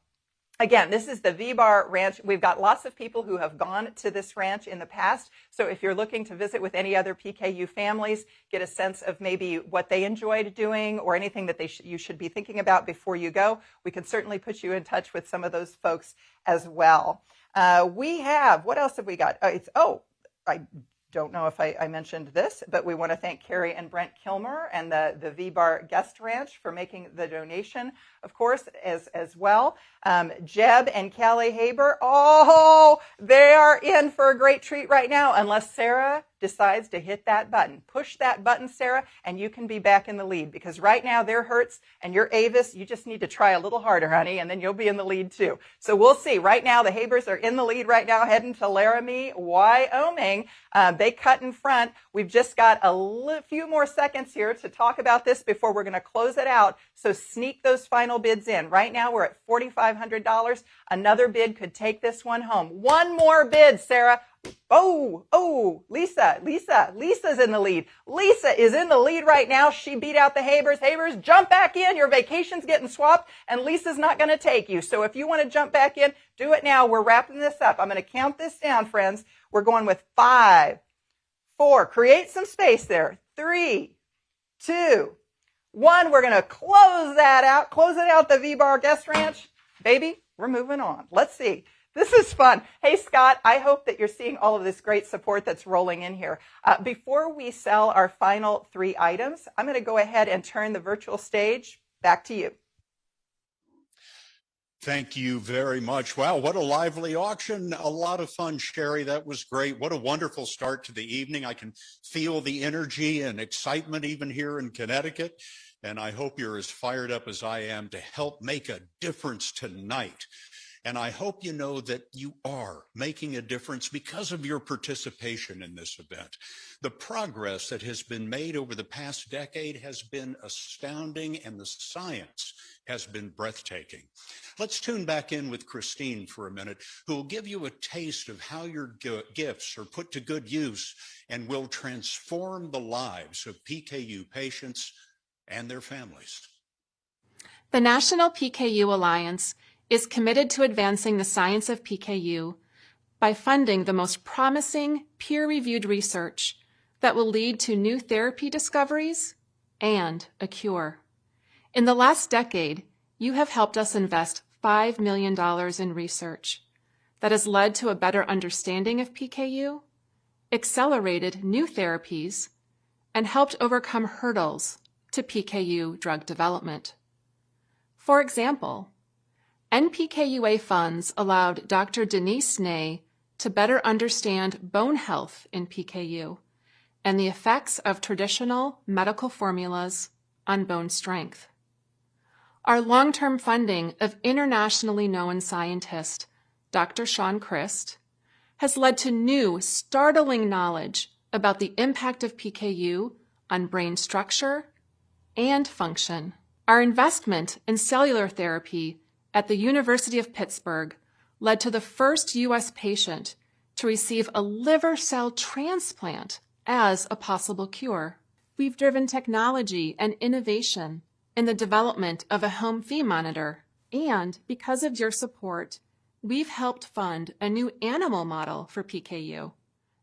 Again, this is the V-Bar Ranch. We've got lots of people who have gone to this ranch in the past. So if you're looking to visit with any other PKU families, get a sense of maybe what they enjoyed doing or anything that you should be thinking about before you go, we can certainly put you in touch with some of those folks as well. What else have we got? I don't know if I mentioned this, but we want to thank Carrie and Brent Kilmer and the V-Bar Guest Ranch for making the donation, of course, as well. Jeb and Callie Haber, they are in for a great treat right now, unless Sarah decides to hit that button. Push that button, Sarah, and you can be back in the lead, because right now they're Hertz and you're Avis. You just need to try a little harder, honey, and then you'll be in the lead too. So we'll see. Right now, the Habers are in the lead right now, heading to Laramie, Wyoming. They cut in front. We've just got a few more seconds here to talk about this before we're going to close it out. So sneak those final bids in. Right now, we're at $4,500. Another bid could take this one home. One more bid, Sarah. Lisa's in the lead. Lisa is in the lead right now. She beat out the Habers. Habers, jump back in. Your vacation's getting swapped, and Lisa's not going to take you. So if you want to jump back in, do it now. We're wrapping this up. I'm going to count this down, friends. We're going with 5, 4. Create some space there. 3, 2, 1. We're going to close that out. Close it out, the V-Bar Guest Ranch. Baby, we're moving on. Let's see. This is fun. Hey, Scott, I hope that you're seeing all of this great support that's rolling in here. Before we sell our final 3 items, I'm going to go ahead and turn the virtual stage back to you. Thank you very much. Wow, what a lively auction. A lot of fun, Sherry. That was great. What a wonderful start to the evening. I can feel the energy and excitement even here in Connecticut. And I hope you're as fired up as I am to help make a difference tonight. And I hope you know that you are making a difference because of your participation in this event. The progress that has been made over the past decade has been astounding, and the science has been breathtaking. Let's tune back in with Christine for a minute, who will give you a taste of how your gifts are put to good use and will transform the lives of PKU patients and their families. The National PKU Alliance is committed to advancing the science of PKU by funding the most promising peer-reviewed research that will lead to new therapy discoveries and a cure. In the last decade, you have helped us invest $5 million in research that has led to a better understanding of PKU, accelerated new therapies, and helped overcome hurdles to PKU drug development. For example, NPKUA funds allowed Dr. Denise Ney to better understand bone health in PKU and the effects of traditional medical formulas on bone strength. Our long-term funding of internationally known scientist Dr. Sean Christ has led to new, startling knowledge about the impact of PKU on brain structure and function. Our investment in cellular therapy at the University of Pittsburgh led to the first U.S. patient to receive a liver cell transplant as a possible cure. We've driven technology and innovation in the development of a home fee monitor, and because of your support, we've helped fund a new animal model for PKU.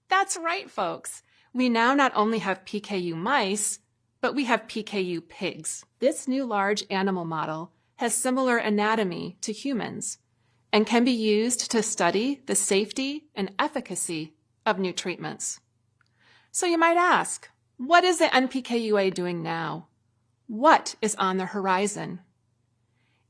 That's right, folks. We now not only have PKU mice, but we have PKU pigs. This new large animal model has similar anatomy to humans and can be used to study the safety and efficacy of new treatments. So you might ask, what is the NPKUA doing now? What is on the horizon?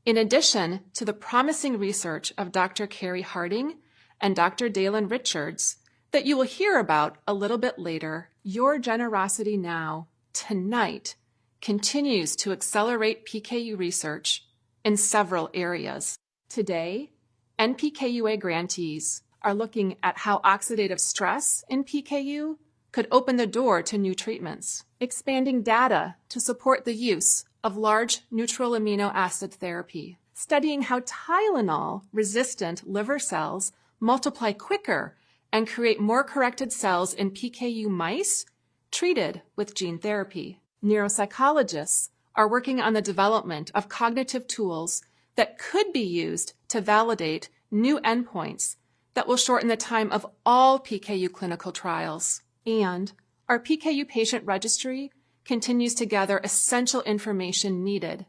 In addition to the promising research of Dr. Carrie Harding and Dr. Dalen Richards that you will hear about a little bit later, your generosity now, tonight, continues to accelerate PKU research in several areas. Today, NPKUA grantees are looking at how oxidative stress in PKU could open the door to new treatments, expanding data to support the use of large neutral amino acid therapy, studying how Tylenol-resistant liver cells multiply quicker and create more corrected cells in PKU mice treated with gene therapy. Neuropsychologists are working on the development of cognitive tools that could be used to validate new endpoints that will shorten the time of all PKU clinical trials. And our PKU patient registry continues to gather essential information needed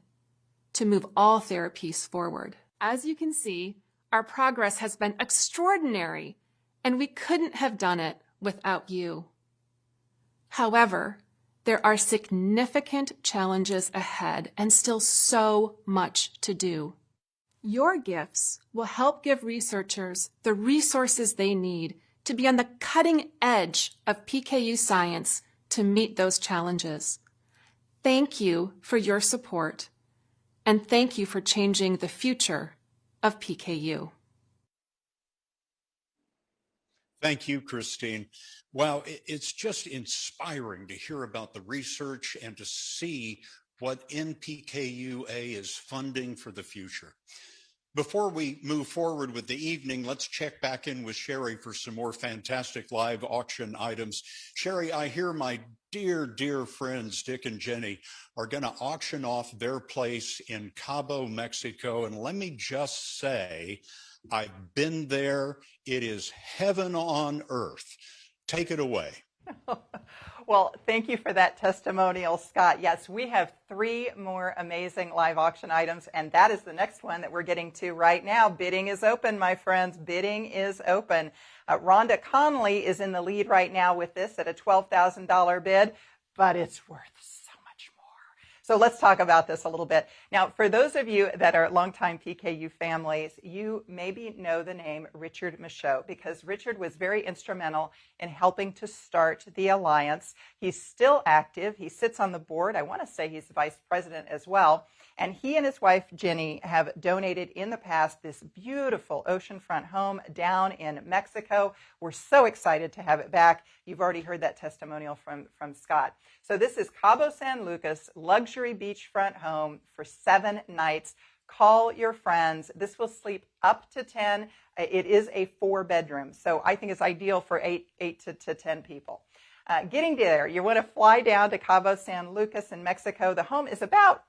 to move all therapies forward. As you can see, our progress has been extraordinary, and we couldn't have done it without you. However, there are significant challenges ahead and still so much to do. Your gifts will help give researchers the resources they need to be on the cutting edge of PKU science to meet those challenges. Thank you for your support, and thank you for changing the future of PKU. Thank you, Christine. Wow, it's just inspiring to hear about the research and to see what NPKUA is funding for the future. Before we move forward with the evening, let's check back in with Sherry for some more fantastic live auction items. Sherry, I hear my dear, dear friends, Dick and Jenny, are going to auction off their place in Cabo, Mexico. And let me just say, I've been there. It is heaven on earth. Take it away. Well, thank you for that testimonial, Scott. Yes, we have 3 more amazing live auction items, and that is the next one that we're getting to right now. Bidding is open, my friends. Bidding is open. Rhonda Connolly is in the lead right now with this at a $12,000 bid, but it's worth so much more. So let's talk about this a little bit. Now, for those of you that are longtime PKU families, you maybe know the name Richard Michaud, because Richard was very instrumental in helping to start the Alliance. He's still active. He sits on the board. I want to say he's the vice president as well. And he and his wife, Jenny, have donated in the past this beautiful oceanfront home down in Mexico. We're so excited to have it back. You've already heard that testimonial from Scott. So this is Cabo San Lucas luxury beachfront home for 7 nights. Call your friends. This will sleep up to 10. It is a 4-bedroom, so I think it's ideal for 8 to 10 people. Getting there, you want to fly down to Cabo San Lucas in Mexico. The home is about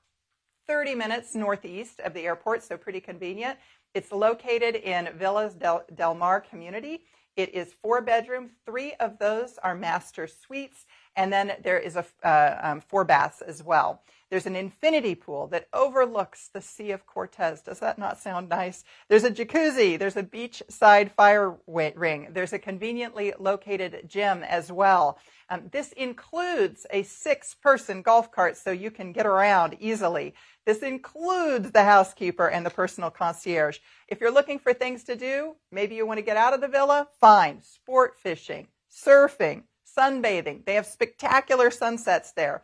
30 minutes northeast of the airport, so pretty convenient. It's located in Villas del Mar community. It is 4 bedrooms. 3 of those are master suites. And then there is 4 baths as well. There's an infinity pool that overlooks the Sea of Cortez. Does that not sound nice? There's a jacuzzi. There's a beachside fire ring. There's a conveniently located gym as well. This includes a 6-person golf cart so you can get around easily. This includes the housekeeper and the personal concierge. If you're looking for things to do, maybe you want to get out of the villa, fine. Sport fishing, surfing, sunbathing. They have spectacular sunsets there.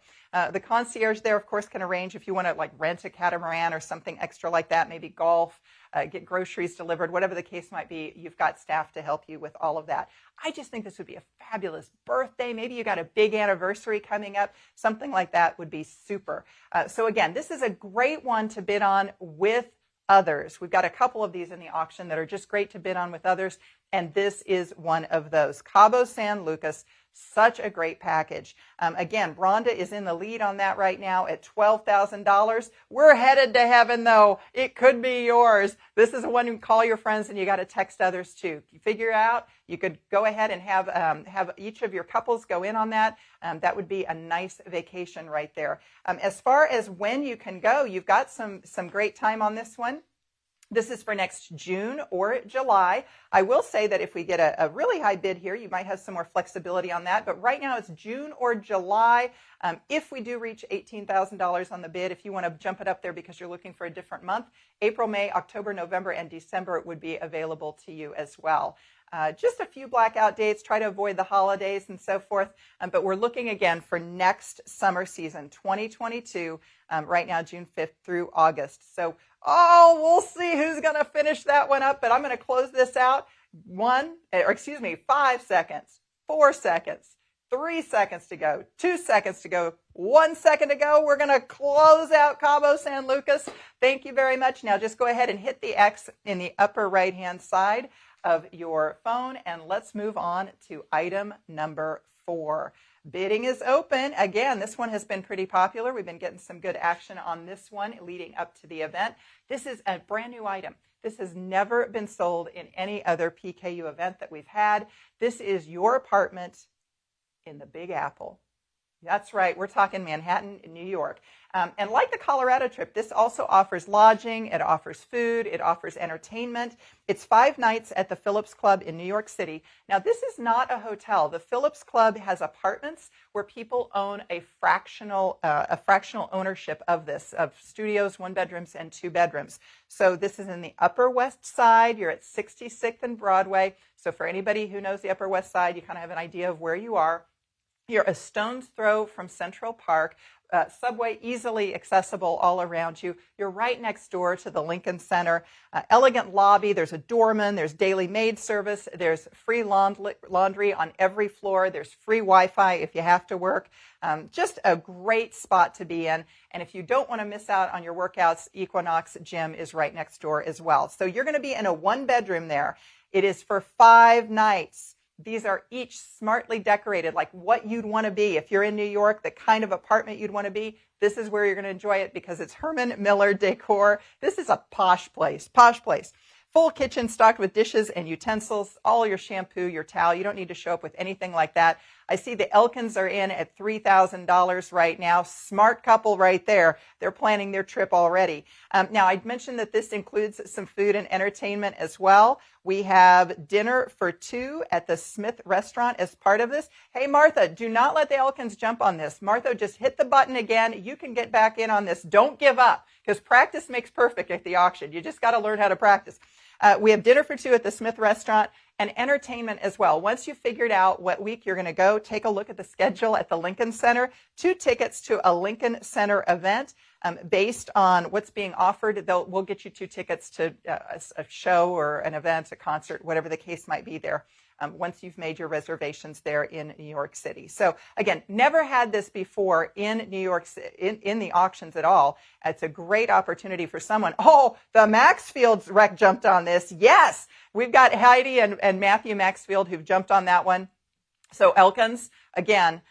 The concierge there, of course, can arrange if you want to like rent a catamaran or something extra like that, maybe golf, get groceries delivered, whatever the case might be. You've got staff to help you with all of that. I just think this would be a fabulous birthday. Maybe you got a big anniversary coming up. Something like that would be super. So again, this is a great one to bid on with others. We've got a couple of these in the auction that are just great to bid on with others, and this is one of those. Cabo San Lucas, such a great package. Again, Rhonda is in the lead on that right now at $12,000. We're headed to heaven, though. It could be yours. This is one you call your friends, and you got to text others too. You figure out. You could go ahead and have each of your couples go in on that. That would be a nice vacation right there. As far as when you can go, you've got some great time on this one. This is for next June or July. I will say that if we get a really high bid here, you might have some more flexibility on that. But right now it's June or July. If we do reach $18,000 on the bid, if you want to jump it up there because you're looking for a different month, April, May, October, November, and December, it would be available to you as well. Just a few blackout dates, try to avoid the holidays and so forth. But we're looking again for next summer season, 2022, right now, June 5th through August. So, we'll see who's going to finish that one up. But I'm going to close this out. 5 seconds, 4 seconds, 3 seconds to go, 2 seconds to go, 1 second to go. We're going to close out Cabo San Lucas. Thank you very much. Now just go ahead and hit the X in the upper right-hand side of your phone, and let's move on to item number 4. Bidding is open. Again, this one has been pretty popular. We've been getting some good action on this one leading up to the event. This is a brand new item. This has never been sold in any other PKU event that we've had. This is your apartment in the Big Apple. That's right. We're talking Manhattan, New York. And like the Colorado trip, this also offers lodging. It offers food. It offers entertainment. It's 5 nights at the Phillips Club in New York City. Now, this is not a hotel. The Phillips Club has apartments where people own a fractional ownership of this, of studios, 1 bedrooms, and 2 bedrooms. So this is in the Upper West Side. You're at 66th and Broadway. So for anybody who knows the Upper West Side, you kind of have an idea of where you are. You're a stone's throw from Central Park. Subway easily accessible all around you. You're right next door to the Lincoln Center. Elegant lobby. There's a doorman. There's daily maid service. There's free laundry on every floor. There's free Wi-Fi if you have to work. Just a great spot to be in. And if you don't want to miss out on your workouts, Equinox Gym is right next door as well. So you're going to be in a 1-bedroom there. It is for 5 nights. These are each smartly decorated, like what you'd want to be. If you're in New York, the kind of apartment you'd want to be, this is where you're going to enjoy it because it's Herman Miller decor. This is a posh place, posh place. Full kitchen stocked with dishes and utensils, all your shampoo, your towel. You don't need to show up with anything like that. I see the Elkins are in at $3,000 right now. Smart couple right there. They're planning their trip already. Now, I mentioned that this includes some food and entertainment as well. We have dinner for 2 at the Smith restaurant as part of this. Hey, Martha, do not let the Elkins jump on this. Martha, just hit the button again. You can get back in on this. Don't give up because practice makes perfect at the auction. You just got to learn how to practice. We have dinner for 2 at the Smith restaurant and entertainment as well. Once you've figured out what week you're going to go, take a look at the schedule at the Lincoln Center. 2 tickets to a Lincoln Center event based on what's being offered. We'll get you 2 tickets to a show or an event, a concert, whatever the case might be there. Once you've made your reservations there in New York City. So again, never had this before in New York, in the auctions at all. It's a great opportunity for someone. Oh, the Maxfields rec jumped on this. Yes, we've got Heidi and Matthew Maxfield who've jumped on that one. So Elkins, again,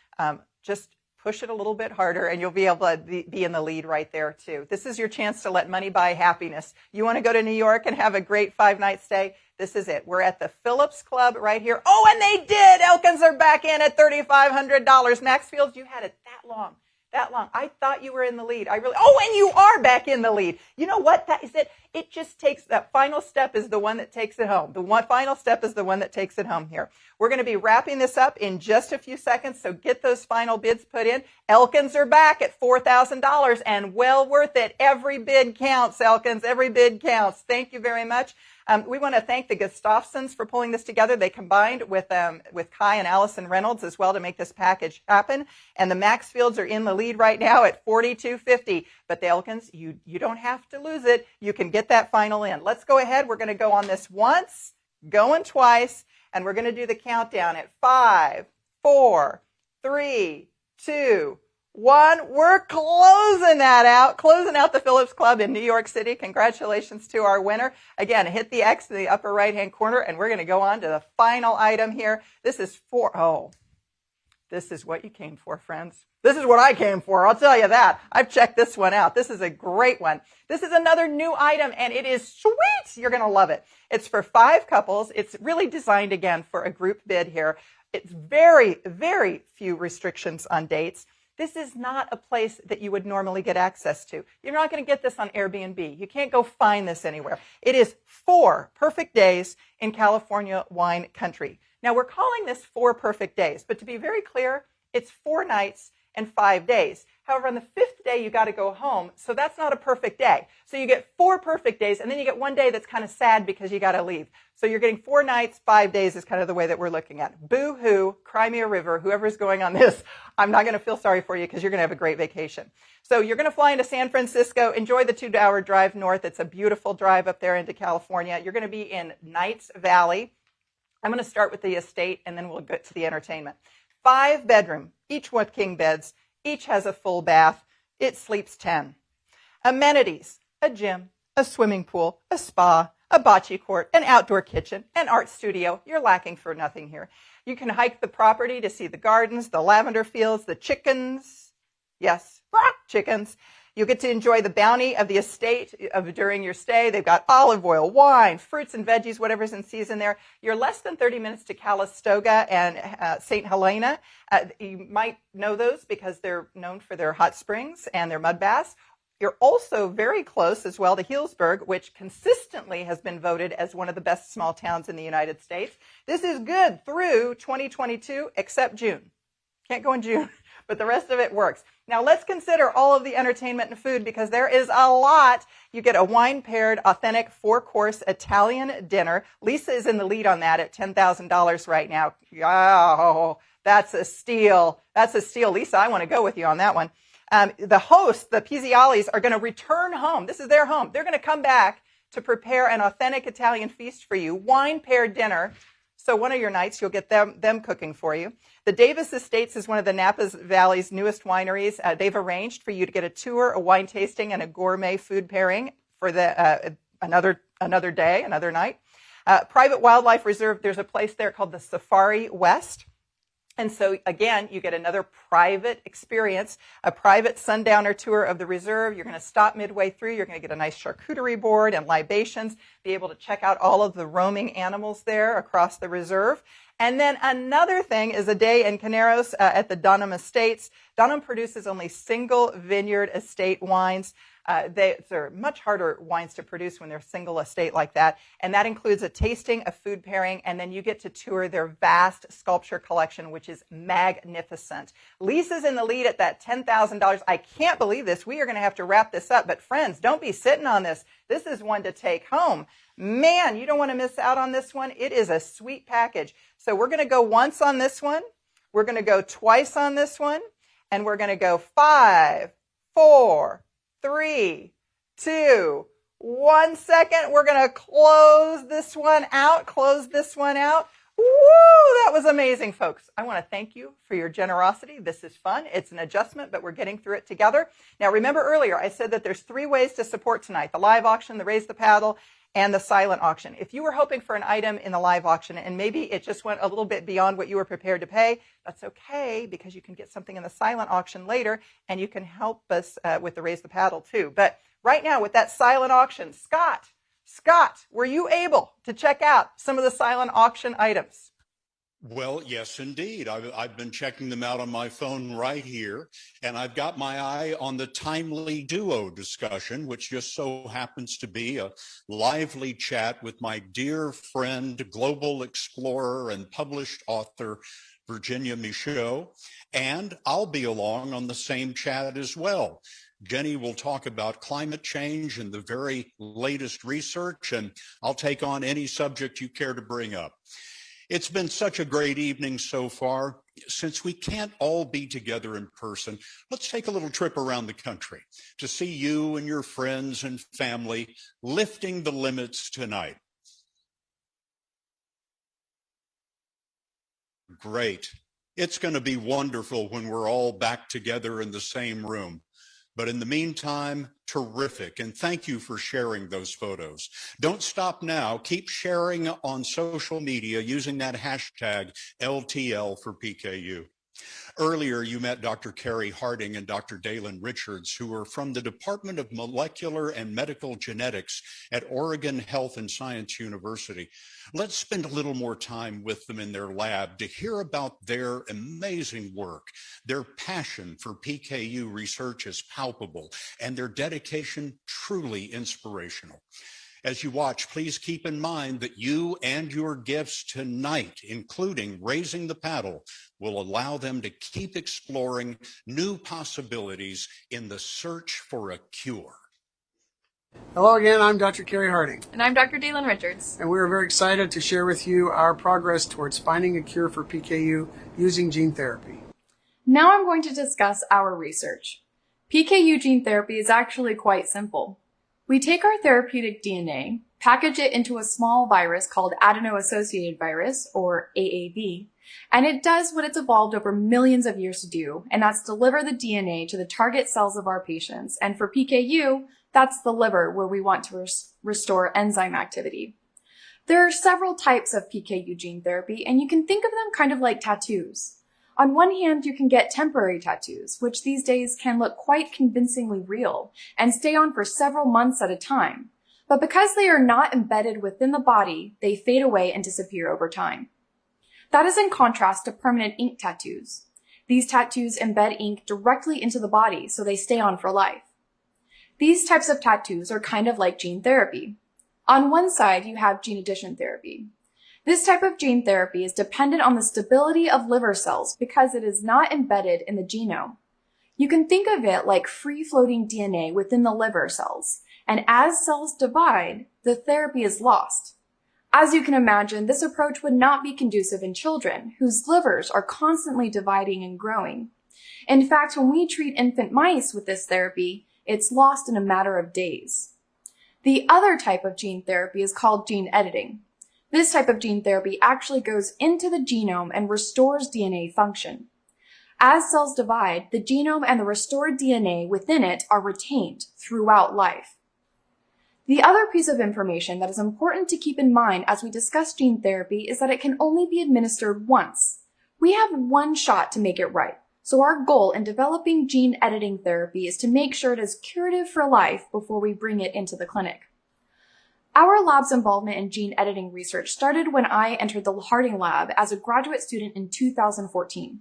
just push it a little bit harder, and you'll be able to be in the lead right there, too. This is your chance to let money buy happiness. You want to go to New York and have a great 5-night stay? This is it. We're at the Phillips Club right here. Oh, and they did! Elkins are back in at $3,500. Maxfield, you had it that long. That long. I thought you were in the lead. Oh, and you are back in the lead. You know what? That is it. It just takes, that final step is the one that takes it home. Final step is the one that takes it home here. We're going to be wrapping this up in just a few seconds, so get those final bids put in. Elkins are back at $4,000 and well worth it. Every bid counts, Elkins. Every bid counts. Thank you very much. We want to thank the Gustafsons for pulling this together. They combined with Kai and Allison Reynolds as well to make this package happen. And the Maxfields are in the lead right now at $4,250. But the Elkins, you don't have to lose it. You can get that final in. Let's go ahead. We're going to go on this once, going twice, and we're going to do the countdown at 5, 4, 3, 2, 1. We're closing out the Phillips Club in New York City. Congratulations to our winner. Again, hit the X in the upper right-hand corner, and we're going to go on to the final item here. This is this is what you came for, friends. This is what I came for. I'll tell you that. I've checked this one out. This is a great one. This is another new item, and it is sweet. You're going to love it. It's for 5 couples. It's really designed, again, for a group bid here. It's very, very few restrictions on dates. This is not a place that you would normally get access to. You're not going to get this on Airbnb. You can't go find this anywhere. It is 4 perfect days in California wine country. Now, we're calling this 4 perfect days, but to be very clear, it's 4 nights and 5 days. However, on the 5th day, you got to go home, so that's not a perfect day. So you get 4 perfect days, and then you get 1 day that's kind of sad because you got to leave. So you're getting 4 nights, 5 days is kind of the way that we're looking at. Boo-hoo, cry me a river, whoever's going on this. I'm not going to feel sorry for you because you're going to have a great vacation. So you're going to fly into San Francisco, enjoy the 2-hour drive north. It's a beautiful drive up there into California. You're going to be in Knights Valley. I'm going to start with the estate, and then we'll get to the entertainment. 5-bedroom, each with king beds, each has a full bath. It sleeps 10. Amenities, a gym, a swimming pool, a spa, a bocce court, an outdoor kitchen, an art studio. You're lacking for nothing here. You can hike the property to see the gardens, the lavender fields, the chickens. Yes, chickens. You get to enjoy the bounty of the estate during your stay. They've got olive oil, wine, fruits and veggies, whatever's in season there. You're less than 30 minutes to Calistoga and St. Helena. You might know those because they're known for their hot springs and their mud baths. You're also very close as well to Healdsburg, which consistently has been voted as one of the best small towns in the United States. This is good through 2022, except June. Can't go in June, but the rest of it works. Now let's consider all of the entertainment and food because there is a lot. You get a wine-paired, authentic 4-course Italian dinner. Lisa is in the lead on that at $10,000 right now. Oh, that's a steal. That's a steal. Lisa, I want to go with you on that one. The hosts, the Pizzialis, are going to return home. This is their home. They're going to come back to prepare an authentic Italian feast for you. Wine-paired dinner. So one of your nights, you'll get them cooking for you. The Davis Estates is one of the Napa Valley's newest wineries. They've arranged for you to get a tour, a wine tasting, and a gourmet food pairing for another day, another night. Private Wildlife Reserve, there's a place there called the Safari West. And so, again, you get another private experience, a private sundowner tour of the reserve. You're going to stop midway through. You're going to get a nice charcuterie board and libations, be able to check out all of the roaming animals there across the reserve. And then another thing is a day in Caneros at the Dunham Estates. Dunham produces only single vineyard estate wines. They're much harder wines to produce when they're single estate like that. And that includes a tasting, a food pairing, and then you get to tour their vast sculpture collection, which is magnificent. Lisa's in the lead at that $10,000. I can't believe this. We are going to have to wrap this up. But friends, don't be sitting on this. This is one to take home. Man, you don't want to miss out on this one. It is a sweet package. So we're going to go once on this one. We're going to go twice on this one. And we're going to go 5, 4, 3, 2, 1 second. We're going to close this one out. Woo! That was amazing, folks. I want to thank you for your generosity. This is fun. It's an adjustment, but we're getting through it together. Now, remember earlier, I said that there's 3 ways to support tonight: the live auction, the raise the paddle, and the silent auction. If you were hoping for an item in the live auction and maybe it just went a little bit beyond what you were prepared to pay, that's okay, because you can get something in the silent auction later, and you can help us with the Raise the Paddle too. But right now with that silent auction, Scott, were you able to check out some of the silent auction items? Well, yes, indeed. I've been checking them out on my phone right here, and I've got my eye on the timely duo discussion, which just so happens to be a lively chat with my dear friend, global explorer, and published author, Virginia Michaud, and I'll be along on the same chat as well. Jenny will talk about climate change and the very latest research, and I'll take on any subject you care to bring up. It's been such a great evening so far. Since we can't all be together in person, let's take a little trip around the country to see you and your friends and family lifting the limits tonight. Great. It's going to be wonderful when we're all back together in the same room. But in the meantime, terrific. And thank you for sharing those photos. Don't stop now. Keep sharing on social media using that hashtag LTL for PKU. Earlier, you met Dr. Carrie Harding and Dr. Dalen Richards, who are from the Department of Molecular and Medical Genetics at Oregon Health and Science University. Let's spend a little more time with them in their lab to hear about their amazing work. Their passion for PKU research is palpable, and their dedication truly inspirational. As you watch, please keep in mind that you and your gifts tonight, including raising the paddle, will allow them to keep exploring new possibilities in the search for a cure. Hello again, I'm Dr. Carrie Harding. And I'm Dr. Dalen Richards. And we are very excited to share with you our progress towards finding a cure for PKU using gene therapy. Now I'm going to discuss our research. PKU gene therapy is actually quite simple. We take our therapeutic DNA, package it into a small virus called adeno-associated virus, or AAV, and it does what it's evolved over millions of years to do, and that's deliver the DNA to the target cells of our patients. And for PKU, that's the liver, where we want to restore enzyme activity. There are several types of PKU gene therapy, and you can think of them kind of like tattoos. On one hand, you can get temporary tattoos, which these days can look quite convincingly real and stay on for several months at a time. But because they are not embedded within the body, they fade away and disappear over time. That is in contrast to permanent ink tattoos. These tattoos embed ink directly into the body, so they stay on for life. These types of tattoos are kind of like gene therapy. On one side, you have gene addition therapy. This type of gene therapy is dependent on the stability of liver cells because it is not embedded in the genome. You can think of it like free-floating DNA within the liver cells, and as cells divide, the therapy is lost. As you can imagine, this approach would not be conducive in children whose livers are constantly dividing and growing. In fact, when we treat infant mice with this therapy, it's lost in a matter of days. The other type of gene therapy is called gene editing. This type of gene therapy actually goes into the genome and restores DNA function. As cells divide, the genome and the restored DNA within it are retained throughout life. The other piece of information that is important to keep in mind as we discuss gene therapy is that it can only be administered once. We have one shot to make it right, so our goal in developing gene editing therapy is to make sure it is curative for life before we bring it into the clinic. Our lab's involvement in gene editing research started when I entered the Harding lab as a graduate student in 2014.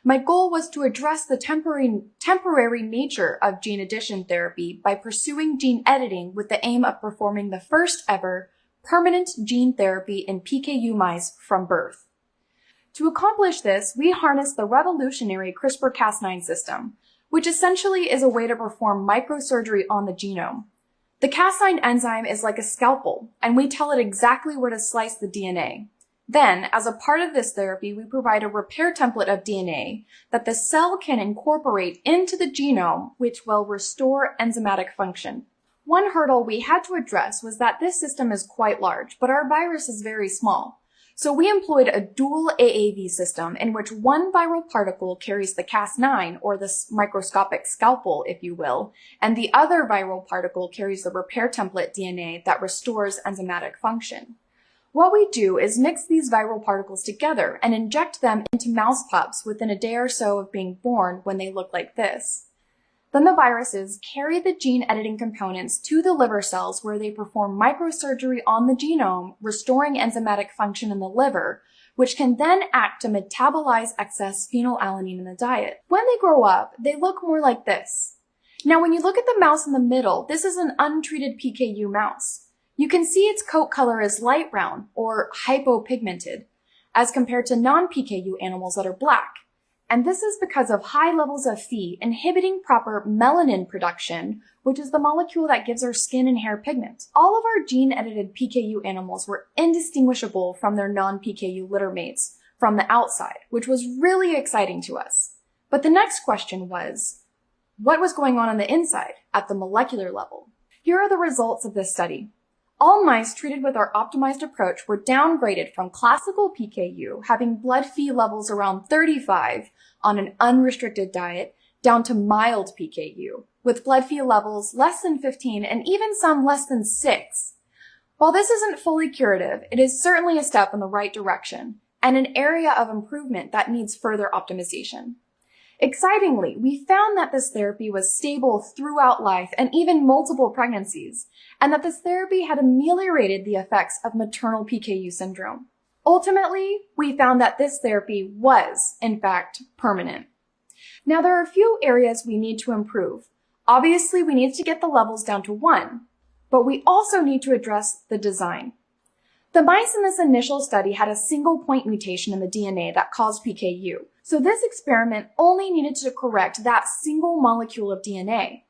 My goal was to address the temporary nature of gene addition therapy by pursuing gene editing with the aim of performing the first ever permanent gene therapy in PKU mice from birth. To accomplish this, we harnessed the revolutionary CRISPR-Cas9 system, which essentially is a way to perform microsurgery on the genome. The Cas9 enzyme is like a scalpel, and we tell it exactly where to slice the DNA. Then, as a part of this therapy, we provide a repair template of DNA that the cell can incorporate into the genome, which will restore enzymatic function. One hurdle we had to address was that this system is quite large, but our virus is very small. So we employed a dual AAV system in which one viral particle carries the Cas9, or the microscopic scalpel, if you will, and the other viral particle carries the repair template DNA that restores enzymatic function. What we do is mix these viral particles together and inject them into mouse pups within a day or so of being born when they look like this. Then the viruses carry the gene editing components to the liver cells where they perform microsurgery on the genome, restoring enzymatic function in the liver, which can then act to metabolize excess phenylalanine in the diet. When they grow up, they look more like this. Now, when you look at the mouse in the middle, this is an untreated PKU mouse. You can see its coat color is light brown or hypopigmented, as compared to non-PKU animals that are black. And this is because of high levels of Phe inhibiting proper melanin production, which is the molecule that gives our skin and hair pigment. All of our gene-edited PKU animals were indistinguishable from their non-PKU litter mates from the outside, which was really exciting to us. But the next question was, what was going on the inside at the molecular level? Here are the results of this study. All mice treated with our optimized approach were downgraded from classical PKU, having blood Phe levels around 35 on an unrestricted diet, down to mild PKU, with blood Phe levels less than 15 and even some less than 6. While this isn't fully curative, it is certainly a step in the right direction and an area of improvement that needs further optimization. Excitingly, we found that this therapy was stable throughout life and even multiple pregnancies, and that this therapy had ameliorated the effects of maternal PKU syndrome. Ultimately, we found that this therapy was, in fact, permanent. Now, there are a few areas we need to improve. Obviously, we need to get the levels down to 1, but we also need to address the design. The mice in this initial study had a single point mutation in the DNA that caused PKU. So this experiment only needed to correct that single molecule of DNA.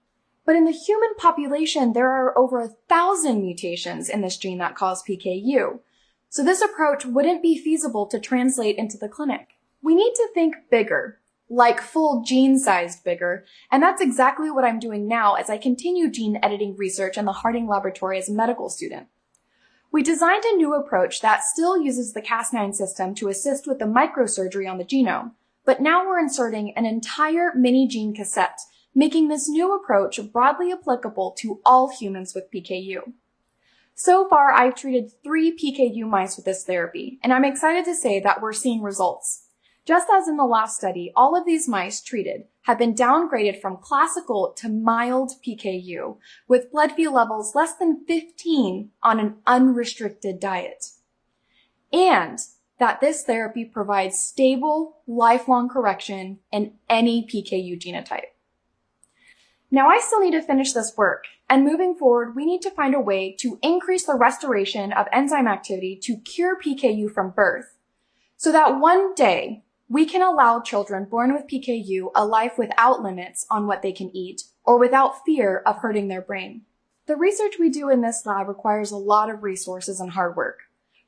But in the human population, there are over 1,000 mutations in this gene that cause PKU. So this approach wouldn't be feasible to translate into the clinic. We need to think bigger, like full gene-sized bigger, and that's exactly what I'm doing now as I continue gene editing research in the Harding Laboratory as a medical student. We designed a new approach that still uses the Cas9 system to assist with the microsurgery on the genome, but now we're inserting an entire mini gene cassette, making this new approach broadly applicable to all humans with PKU. So far, I've treated 3 PKU mice with this therapy, and I'm excited to say that we're seeing results. Just as in the last study, all of these mice treated have been downgraded from classical to mild PKU, with blood Phe levels less than 15 on an unrestricted diet. And that this therapy provides stable, lifelong correction in any PKU genotype. Now, I still need to finish this work, and moving forward, we need to find a way to increase the restoration of enzyme activity to cure PKU from birth, so that one day we can allow children born with PKU a life without limits on what they can eat, or without fear of hurting their brain. The research we do in this lab requires a lot of resources and hard work.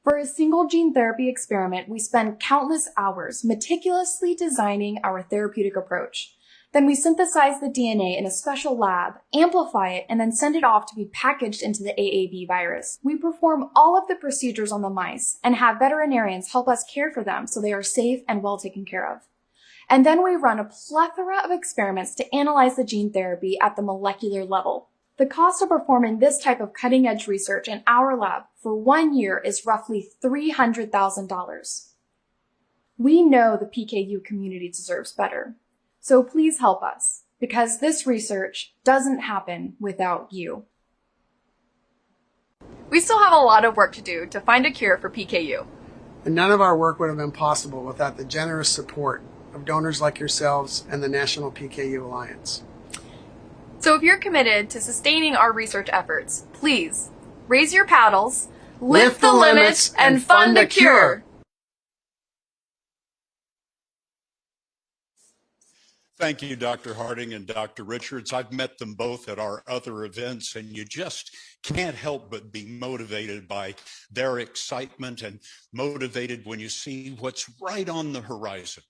For a single gene therapy experiment, we spend countless hours meticulously designing our therapeutic approach. Then we synthesize the DNA in a special lab, amplify it, and then send it off to be packaged into the AAV virus. We perform all of the procedures on the mice and have veterinarians help us care for them so they are safe and well taken care of. And then we run a plethora of experiments to analyze the gene therapy at the molecular level. The cost of performing this type of cutting-edge research in our lab for 1 year is roughly $300,000. We know the PKU community deserves better. So please help us, because this research doesn't happen without you. We still have a lot of work to do to find a cure for PKU. And none of our work would have been possible without the generous support of donors like yourselves and the National PKU Alliance. So if you're committed to sustaining our research efforts, please raise your paddles, lift the limits, and fund a cure. Thank you, Dr. Harding and Dr. Richards. I've met them both at our other events, and you just can't help but be motivated by their excitement and motivated when you see what's right on the horizon.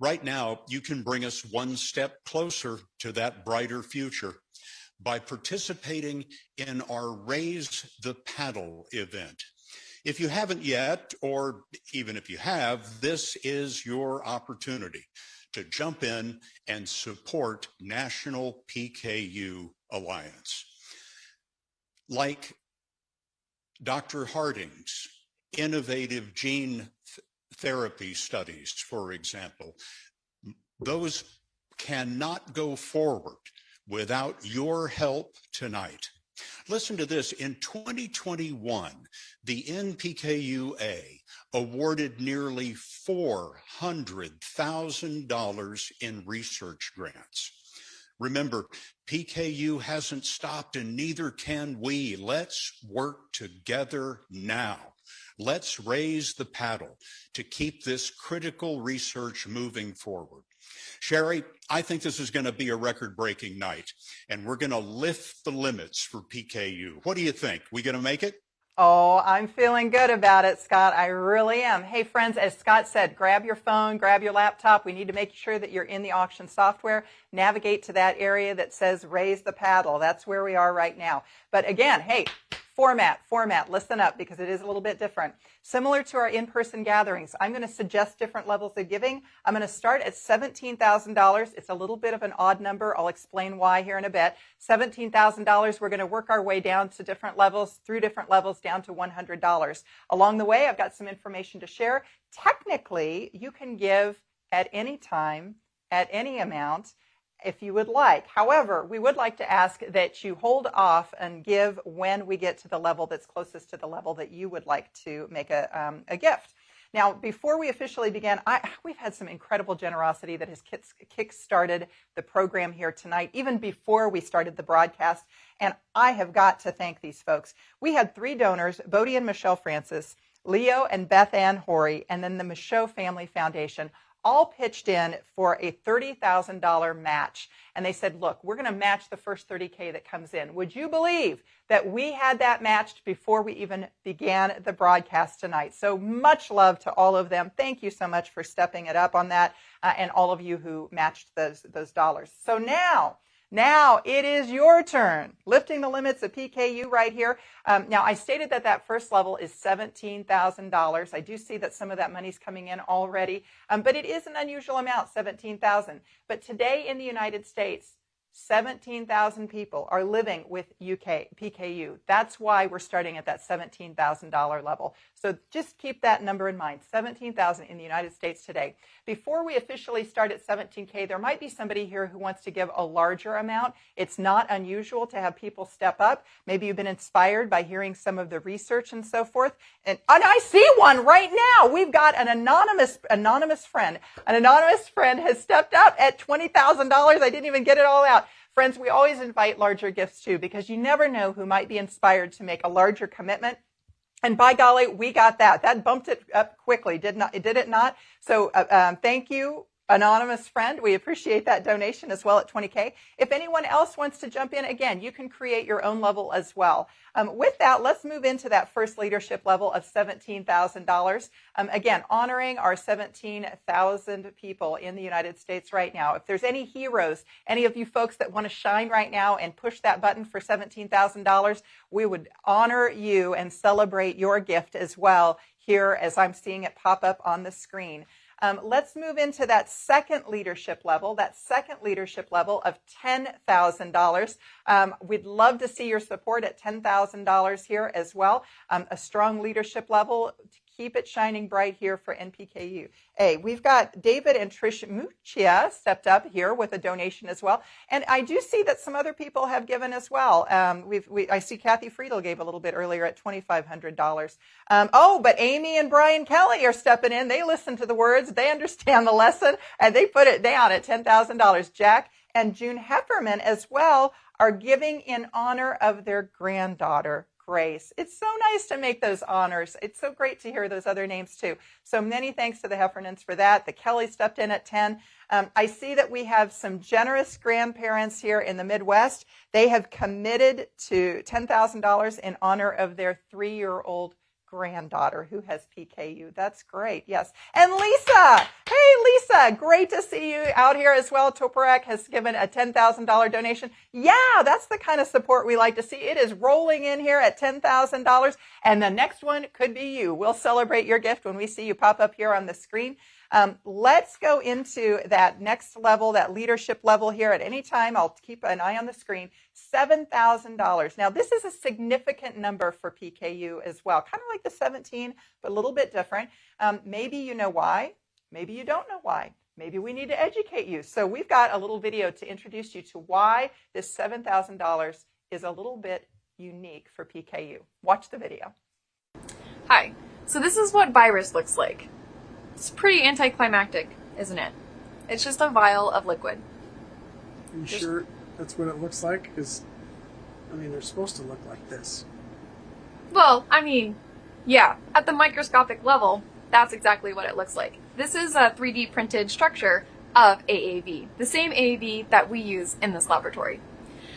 Right now, you can bring us one step closer to that brighter future by participating in our Raise the Paddle event. If you haven't yet, or even if you have, this is your opportunity to jump in and support National PKU Alliance. Like Dr. Harding's innovative gene therapy studies, for example, those cannot go forward without your help tonight. Listen to this. In 2021, the NPKUA awarded nearly $400,000 in research grants. Remember, PKU hasn't stopped and neither can we. Let's work together now. Let's raise the paddle to keep this critical research moving forward. Sherry, I think this is going to be a record-breaking night, and we're going to lift the limits for PKU. What do you think? We going to make it? Oh, I'm feeling good about it, Scott. I really am. Hey, friends, as Scott said, grab your phone, grab your laptop. We need to make sure that you're in the auction software. Navigate to that area that says raise the paddle. That's where we are right now. But again, hey, format, listen up because it is a little bit different. Similar to our in-person gatherings, I'm going to suggest different levels of giving. I'm going to start at $17,000. It's a little bit of an odd number. I'll explain why here in a bit. $17,000, we're going to work our way down to different levels, through different levels down to $100. Along the way, I've got some information to share. Technically, you can give at any time, at any amount, if you would like. However, we would like to ask that you hold off and give when we get to the level that's closest to the level that you would like to make a gift. Now, before we officially begin, we've had some incredible generosity that has kick-started the program here tonight, even before we started the broadcast, and I have got to thank these folks. We had 3 donors, Bodie and Michelle Francis, Leo and Beth Ann Horry, and then the Michaud Family Foundation, all pitched in for a $30,000 match. And they said, look, we're going to match the first $30K that comes in. Would you believe that we had that matched before we even began the broadcast tonight? So much love to all of them. Thank you so much for stepping it up on that, and all of you who matched those dollars. So now it is your turn. Lifting the limits of PKU right here. Now, I stated that first level is $17,000. I do see that some of that money's coming in already, but it is an unusual amount, $17,000. But today in the United States, 17,000 people are living with PKU. That's why we're starting at that $17,000 level. So just keep that number in mind, 17,000 in the United States today. Before we officially start at 17K, there might be somebody here who wants to give a larger amount. It's not unusual to have people step up. Maybe you've been inspired by hearing some of the research and so forth. And I see one right now. We've got an anonymous friend. An anonymous friend has stepped up at $20,000. I didn't even get it all out. Friends, we always invite larger gifts too, because you never know who might be inspired to make a larger commitment. And by golly, we got that. That bumped it up quickly, did it not? So thank you, anonymous friend. We appreciate that donation as well at 20K. If anyone else wants to jump in, again, you can create your own level as well. With that, let's move into that first leadership level of $17,000. Again, honoring our 17,000 people in the United States right now. If there's any heroes, any of you folks that want to shine right now and push that button for $17,000, we would honor you and celebrate your gift as well here as I'm seeing it pop up on the screen. Let's move into that second leadership level of $10,000. We'd love to see your support at $10,000 here as well. A strong leadership level to keep it shining bright here for NPKU. We've got David and Trish Muccia stepped up here with a donation as well. And I do see that some other people have given as well. I see Kathy Friedel gave a little bit earlier at $2,500. But Amy and Brian Kelly are stepping in. They listen to the words, they understand the lesson, and they put it down at $10,000. Jack and June Hefferman as well are giving in honor of their granddaughter, Grace. It's so nice to make those honors. It's so great to hear those other names too. So many thanks to the Heffernans for that. The Kelly stepped in at 10. I see that we have some generous grandparents here in the Midwest. They have committed to $10,000 in honor of their 3-year-old granddaughter who has PKU. That's great. Yes. And Lisa. Hey, Lisa. Great to see you out here as well. Toporek has given a $10,000 donation. Yeah, that's the kind of support we like to see. It is rolling in here at $10,000. And the next one could be you. We'll celebrate your gift when we see you pop up here on the screen. Let's go into that next level, that leadership level here. At any time, I'll keep an eye on the screen. $7,000. Now, this is a significant number for PKU as well. Kind of like the 17, but a little bit different. Maybe you know why. Maybe you don't know why. Maybe we need to educate you. So we've got a little video to introduce you to why this $7,000 is a little bit unique for PKU. Watch the video. Hi. So this is what virus looks like. It's pretty anticlimactic, isn't it? It's just a vial of liquid. Are you sure that's what it looks like? Because, I mean, they're supposed to look like this. Well, I mean, yeah, at the microscopic level, that's exactly what it looks like. This is a 3D printed structure of AAV, the same AAV that we use in this laboratory.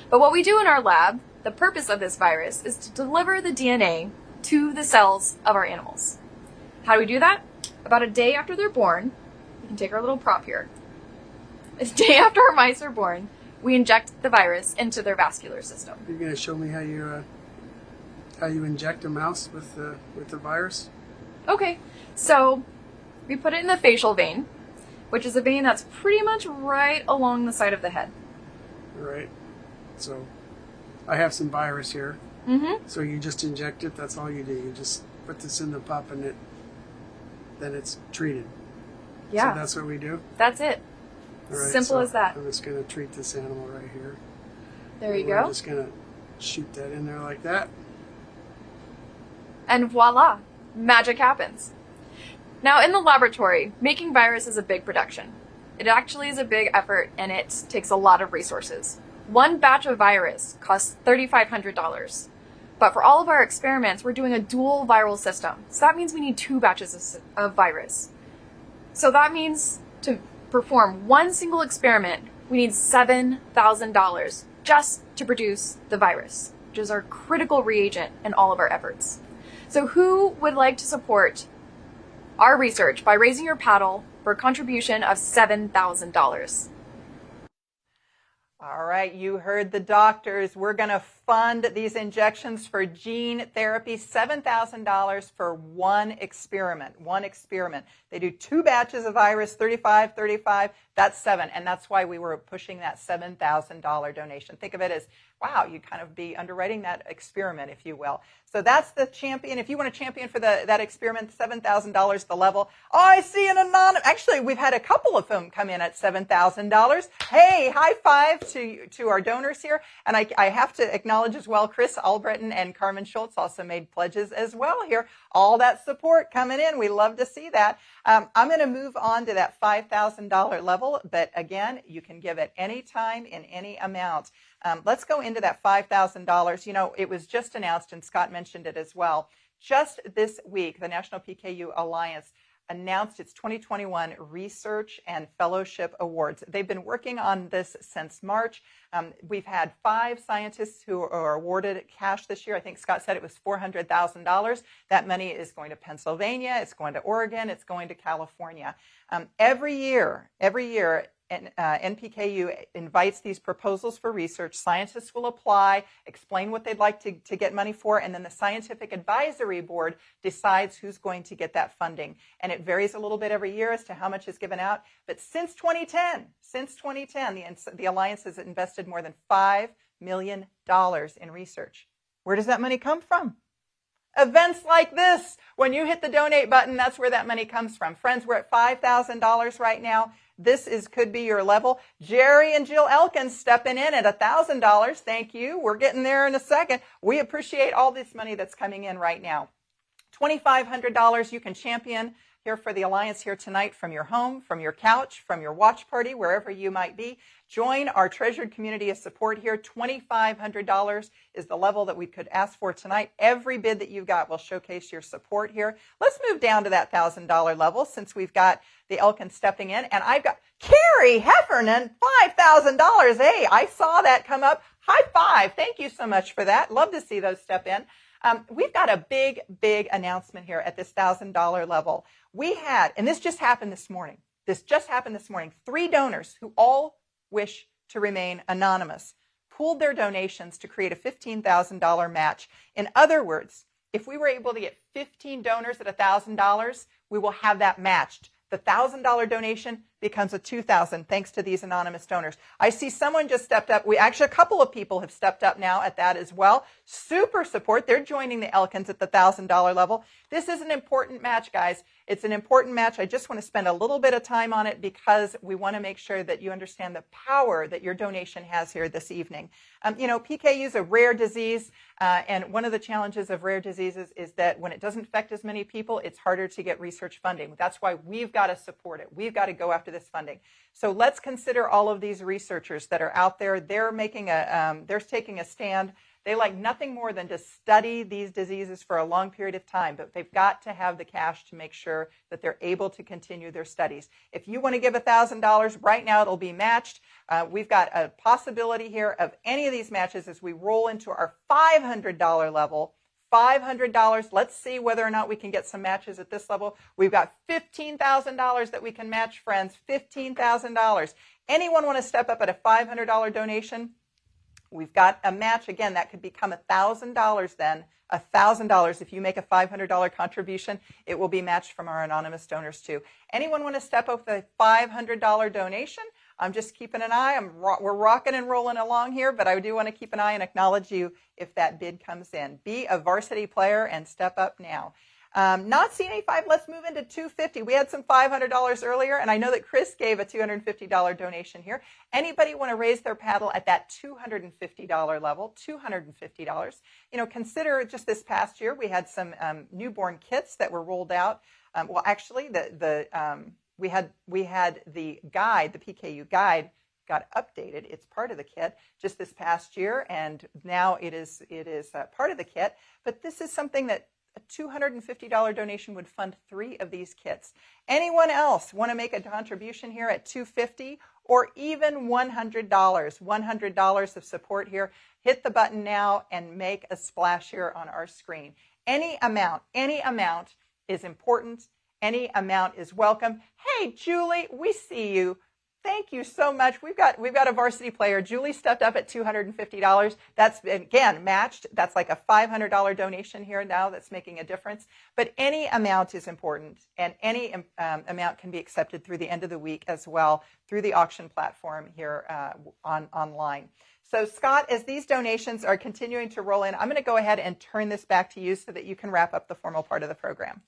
But what we do in our lab, the purpose of this virus, is to deliver the DNA to the cells of our animals. How do we do that? About a day after they're born, we can take our little prop here. A day after our mice are born, we inject the virus into their vascular system. You're going to show me how you inject a mouse with the virus? Okay, so we put it in the facial vein, which is a vein that's pretty much right along the side of the head. Right. So I have some virus here. Mm-hmm. So you just inject it. That's all you do. You just put this in the pup and then it's treated. Yeah. So that's what we do? That's it. All right, Simple as that. I'm just going to treat this animal right here. There you We're go. just going to shoot that in there like that. And voila, magic happens. Now in the laboratory, making virus is a big production. It actually is a big effort and it takes a lot of resources. One batch of virus costs $3,500. But for all of our experiments, we're doing a dual viral system. So that means we need 2 batches of virus. So that means to perform one single experiment, we need $7,000 just to produce the virus, which is our critical reagent in all of our efforts. So who would like to support our research by raising your paddle for a contribution of $7,000? All right, you heard the doctors. We're going to fund these injections for gene therapy, $7,000 for one experiment. They do 2 batches of virus, 35, that's 7. And that's why we were pushing that $7,000 donation. Think of it as, wow, you'd kind of be underwriting that experiment, if you will. So that's the champion. If you want to champion for that experiment, $7,000 the level. Oh, I see an anonymous. Actually, we've had a couple of them come in at $7,000. Hey, high five to our donors here. And I have to acknowledge as well, Chris Albritton and Carmen Schultz also made pledges as well here. All that support coming in. We love to see that. I'm going to move on to that $5,000 level. But again, you can give at any time in any amount. Let's go into that $5,000. You know, it was just announced, and Scott mentioned it as well. Just this week, the National PKU Alliance announced its 2021 Research and Fellowship Awards. They've been working on this since March. We've had 5 scientists who are awarded cash this year. I think Scott said it was $400,000. That money is going to Pennsylvania, it's going to Oregon, it's going to California. Every year, NPKU invites these proposals for research. Scientists will apply, explain what they'd like to get money for, and then the Scientific Advisory Board decides who's going to get that funding. And it varies a little bit every year as to how much is given out. But since 2010, the Alliance has invested more than $5 million in research. Where does that money come from? Events like this. When you hit the donate button, that's where that money comes from. Friends, we're at $5,000 right now. This could be your level. Jerry and Jill Elkins stepping in at $1,000. Thank you. We're getting there in a second. We appreciate all this money that's coming in right now. $2,500 you can champion here for the Alliance here tonight from your home, from your couch, from your watch party, wherever you might be. Join our treasured community of support here. $2,500 is the level that we could ask for tonight. Every bid that you've got will showcase your support here. Let's move down to that $1,000 level since we've got the Elkins stepping in. And I've got Carrie Heffernan, $5,000. Hey, I saw that come up. High five. Thank you so much for that. Love to see those step in. We've got a big, big announcement here at this $1,000 level. We had, and this just happened this morning. 3 donors who all wish to remain anonymous pooled their donations to create a $15,000 match. In other words, if we were able to get 15 donors at $1,000, we will have that matched. The $1,000 donation becomes a $2,000 thanks to these anonymous donors. I see someone just stepped up. A couple of people have stepped up now at that as well. Super support. They're joining the Elkins at the $1,000 level. This is an important match, guys. It's an important match. I just want to spend a little bit of time on it because we want to make sure that you understand the power that your donation has here this evening. PKU is a rare disease, and one of the challenges of rare diseases is that when it doesn't affect as many people, it's harder to get research funding. That's why we've got to support it. We've got to go after this funding. So let's consider all of these researchers that are out there. They're taking a stand. They like nothing more than to study these diseases for a long period of time, but they've got to have the cash to make sure that they're able to continue their studies. If you want to give $1,000, right now it'll be matched. We've got a possibility here of any of these matches as we roll into our $500 level. $500. Let's see whether or not we can get some matches at this level. We've got $15,000 that we can match, friends. $15,000. Anyone want to step up at a $500 donation? We've got a match. Again, that could become $1,000 then. $1,000. If you make a $500 contribution, it will be matched from our anonymous donors too. Anyone want to step up with a $500 donation? I'm just keeping an eye. We're rocking and rolling along here, but I do want to keep an eye and acknowledge you if that bid comes in. Be a varsity player and step up now. Not seeing any 5. Let's move into $250. We had some $500 earlier, and I know that Chris gave a $250 donation here. Anybody want to raise their paddle at that $250 level? $250. Consider just this past year we had some newborn kits that were rolled out. We had the guide, the PKU guide, got updated. It's part of the kit just this past year, and now it is part of the kit. But this is something that a $250 donation would fund 3 of these kits. Anyone else want to make a contribution here at $250 or even $100? $100 of support here. Hit the button now and make a splash here on our screen. Any amount is important. Any amount is welcome. Hey, Julie, we see you. Thank you so much. We've got a varsity player. Julie stepped up at $250. That's, again, matched. That's like a $500 donation here now that's making a difference. But any amount is important, and any amount can be accepted through the end of the week as well through the auction platform here online. So, Scott, as these donations are continuing to roll in, I'm going to go ahead and turn this back to you so that you can wrap up the formal part of the program.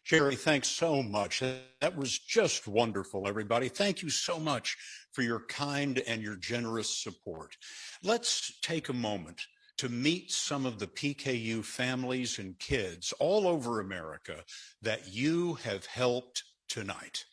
Sherry, thanks so much. That was just wonderful, everybody. Thank you so much for your kind and your generous support. Let's take a moment to meet some of the PKU families and kids all over America that you have helped tonight.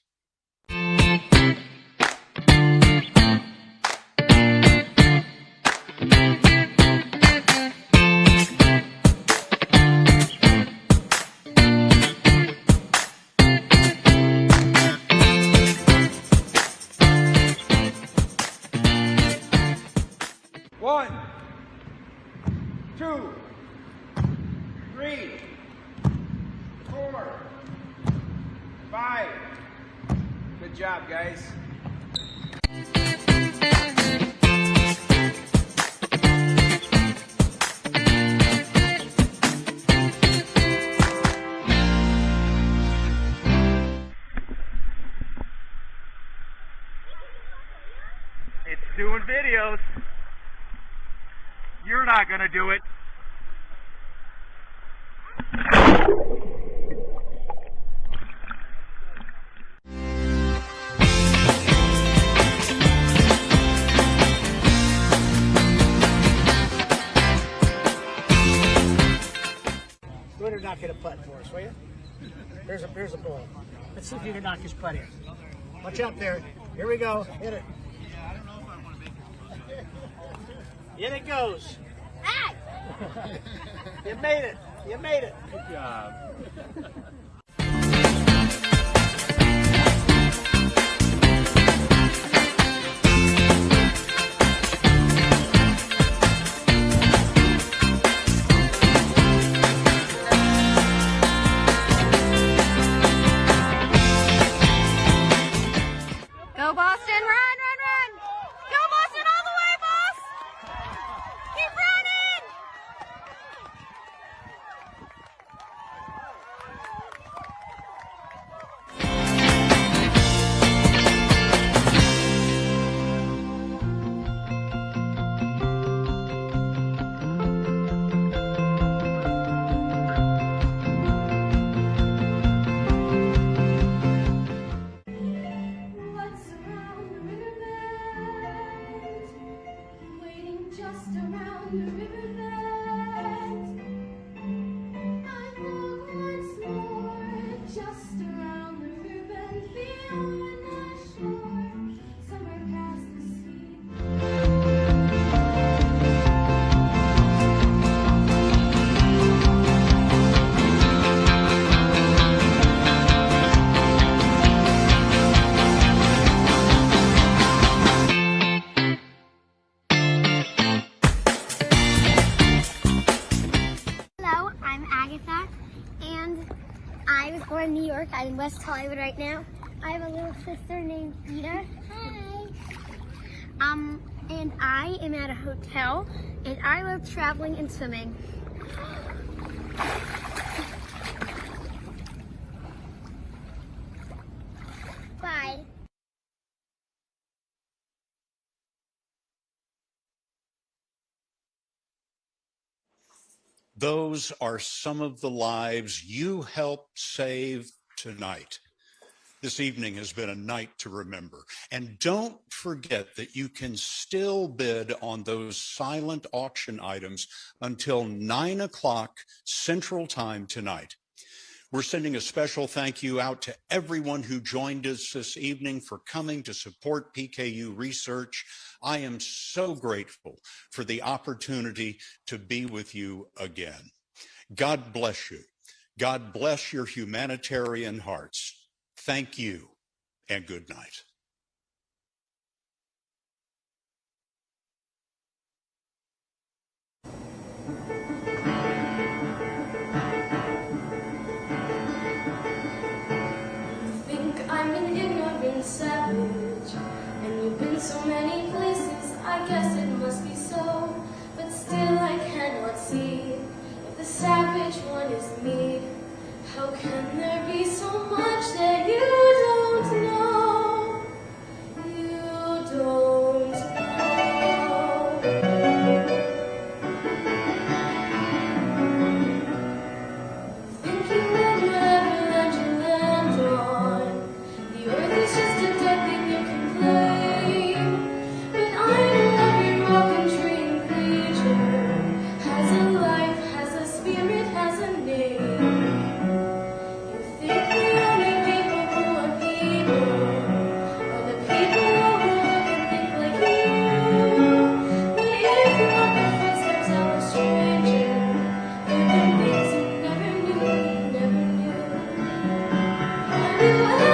Good job, guys. It's doing videos. You're not gonna do it. Knock hit a putt for us, will you? There's a ball. Let's see if you can knock his putt in. Watch out there. Here we go. Hit it. I don't know if I want to make it. In it goes. Hey! You made it. You made it. Good job. York. I'm in West Hollywood right now. I have a little sister named Ida. Hi. And I am at a hotel, and I love traveling and swimming. Bye. Those are some of the lives you helped save tonight. This evening has been a night to remember. And don't forget that you can still bid on those silent auction items until 9 o'clock Central Time tonight. We're sending a special thank you out to everyone who joined us this evening for coming to support PKU research. I am so grateful for the opportunity to be with you again. God bless you. God bless your humanitarian hearts. Thank you and good night. I'm an ignorant savage, and you've been so many places, I guess it must be so, but still I cannot see if the savage one is me. How can there be so much that you don't know? You don't know. Think you will never let your land on. The earth is just a dead thing you can claim. But I know every rock and tree and creature has a life, has a spirit, has a name. You think the only people who are people are the people who look and think like you. But if you walk the footsteps of a stranger, there are things you never knew, you never knew. Have you ever